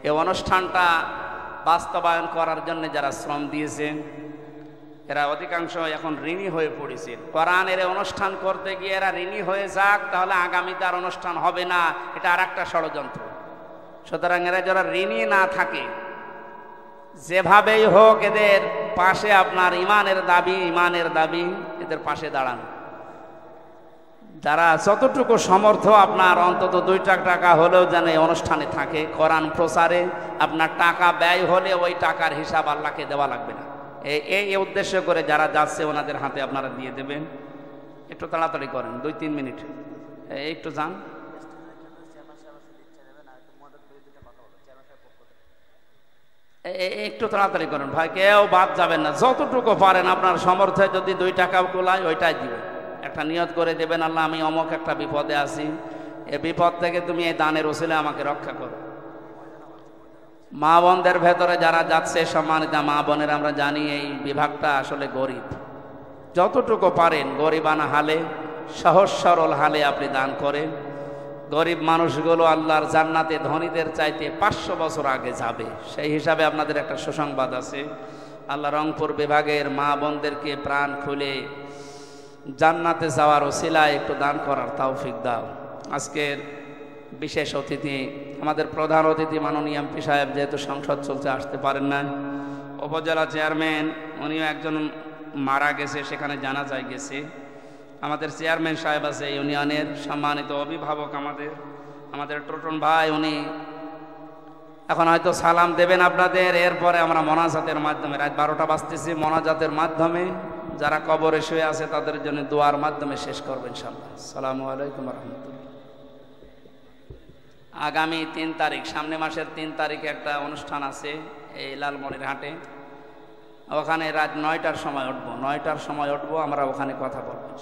এই অনুষ্ঠানটা বাস্তবায়ন করার জন্য যারা শ্রম দিয়েছেন, এরা অধিকাংশ এখন ঋণী হয়ে পড়েছেন। কোরআনের অনুষ্ঠান করতে গিয়ে এরা ঋণী হয়ে যাক, তাহলে আগামীতে আর অনুষ্ঠান হবে না, এটা আর একটা ষড়যন্ত্র। সুতরাং এরা যারা ঋণী না থাকে, যেভাবেই হোক এদের পাশে আপনার ঈমানের দাবি, এদের পাশে দাঁড়ান। যারা যতটুকু সমর্থ, আপনার অন্তত 2 টাকা হলেও যেন এই অনুষ্ঠানে থাকে। কোরআন প্রচারে আপনার টাকা ব্যয় হলে ওই টাকার হিসাব আল্লাহকে দেওয়া লাগবে না। এই উদ্দেশ্য করে যারা যাচ্ছে ওনাদের হাতে আপনারা দিয়ে দেবেন। একটু তাড়াতাড়ি করেন, 2-3 মিনিট একটু যান। একটু তাড়াতাড়ি করেন ভাই, কেউ বাদ যাবেন না। যতটুকু পারেন আপনার সমর্থে, যদি 2 টাকা কোলায় ওইটাই দিবেন। একটা নিয়ত করে দেবেন, আল্লাহ আমি অমুক একটা বিপদে আছি, এ বিপদ থেকে তুমি এই দানের ওসিলে আমাকে রক্ষা করো। মা বোনদের ভেতরে যারা যাচ্ছে, সম্মানিত মা বোনের, আমরা জানি এই বিভাগটা আসলে গরিব। যতটুকু পারেন গরিবানা হালে, সহজ সরল হালে আপনি দান করেন। গরিব মানুষগুলো আল্লাহর জান্নাতে ধনীদের চাইতে 500 বছর আগে যাবে। সেই হিসাবে আপনাদের একটা সুসংবাদ আছে। আল্লাহ রংপুর বিভাগের মা বোনদেরকে প্রাণ খুলে জান্নাতে যাওয়ার ওসিলায় একটু দান করার তৌফিক দাও। আজকের বিশেষ অতিথি, আমাদের প্রধান অতিথি মাননীয় এমপি সাহেব, যেহেতু সংসদ চলছে আসতে পারেন না। উপজেলা চেয়ারম্যান, উনিও একজন মারা গেছে, সেখানে জানাজায় গেছে। আমাদের চেয়ারম্যান সাহেব আছে ইউনিয়নের, সম্মানিত অভিভাবক আমাদের টোটন ভাই, উনি এখন হয়তো সালাম দেবেন আপনাদের। এরপরে আমরা মোনাজাতের মাধ্যমে, রাত 12টা বাজতেছে, মোনাজাতের মাধ্যমে যারা কবরে শুয়ে আছে তাদের জন্য দোয়ার মাধ্যমে শেষ করবেন ইনশাআল্লাহ। আসসালামু আলাইকুম ওয়া রাহমাতুল্লাহ। আগামী 3 তারিখ, সামনে মাসের 3 তারিখে একটা অনুষ্ঠান আছে এই লালমনিরহাটে। ওখানে রাত 9টার সময় উঠবো, আমরা ওখানে কথা বলবো।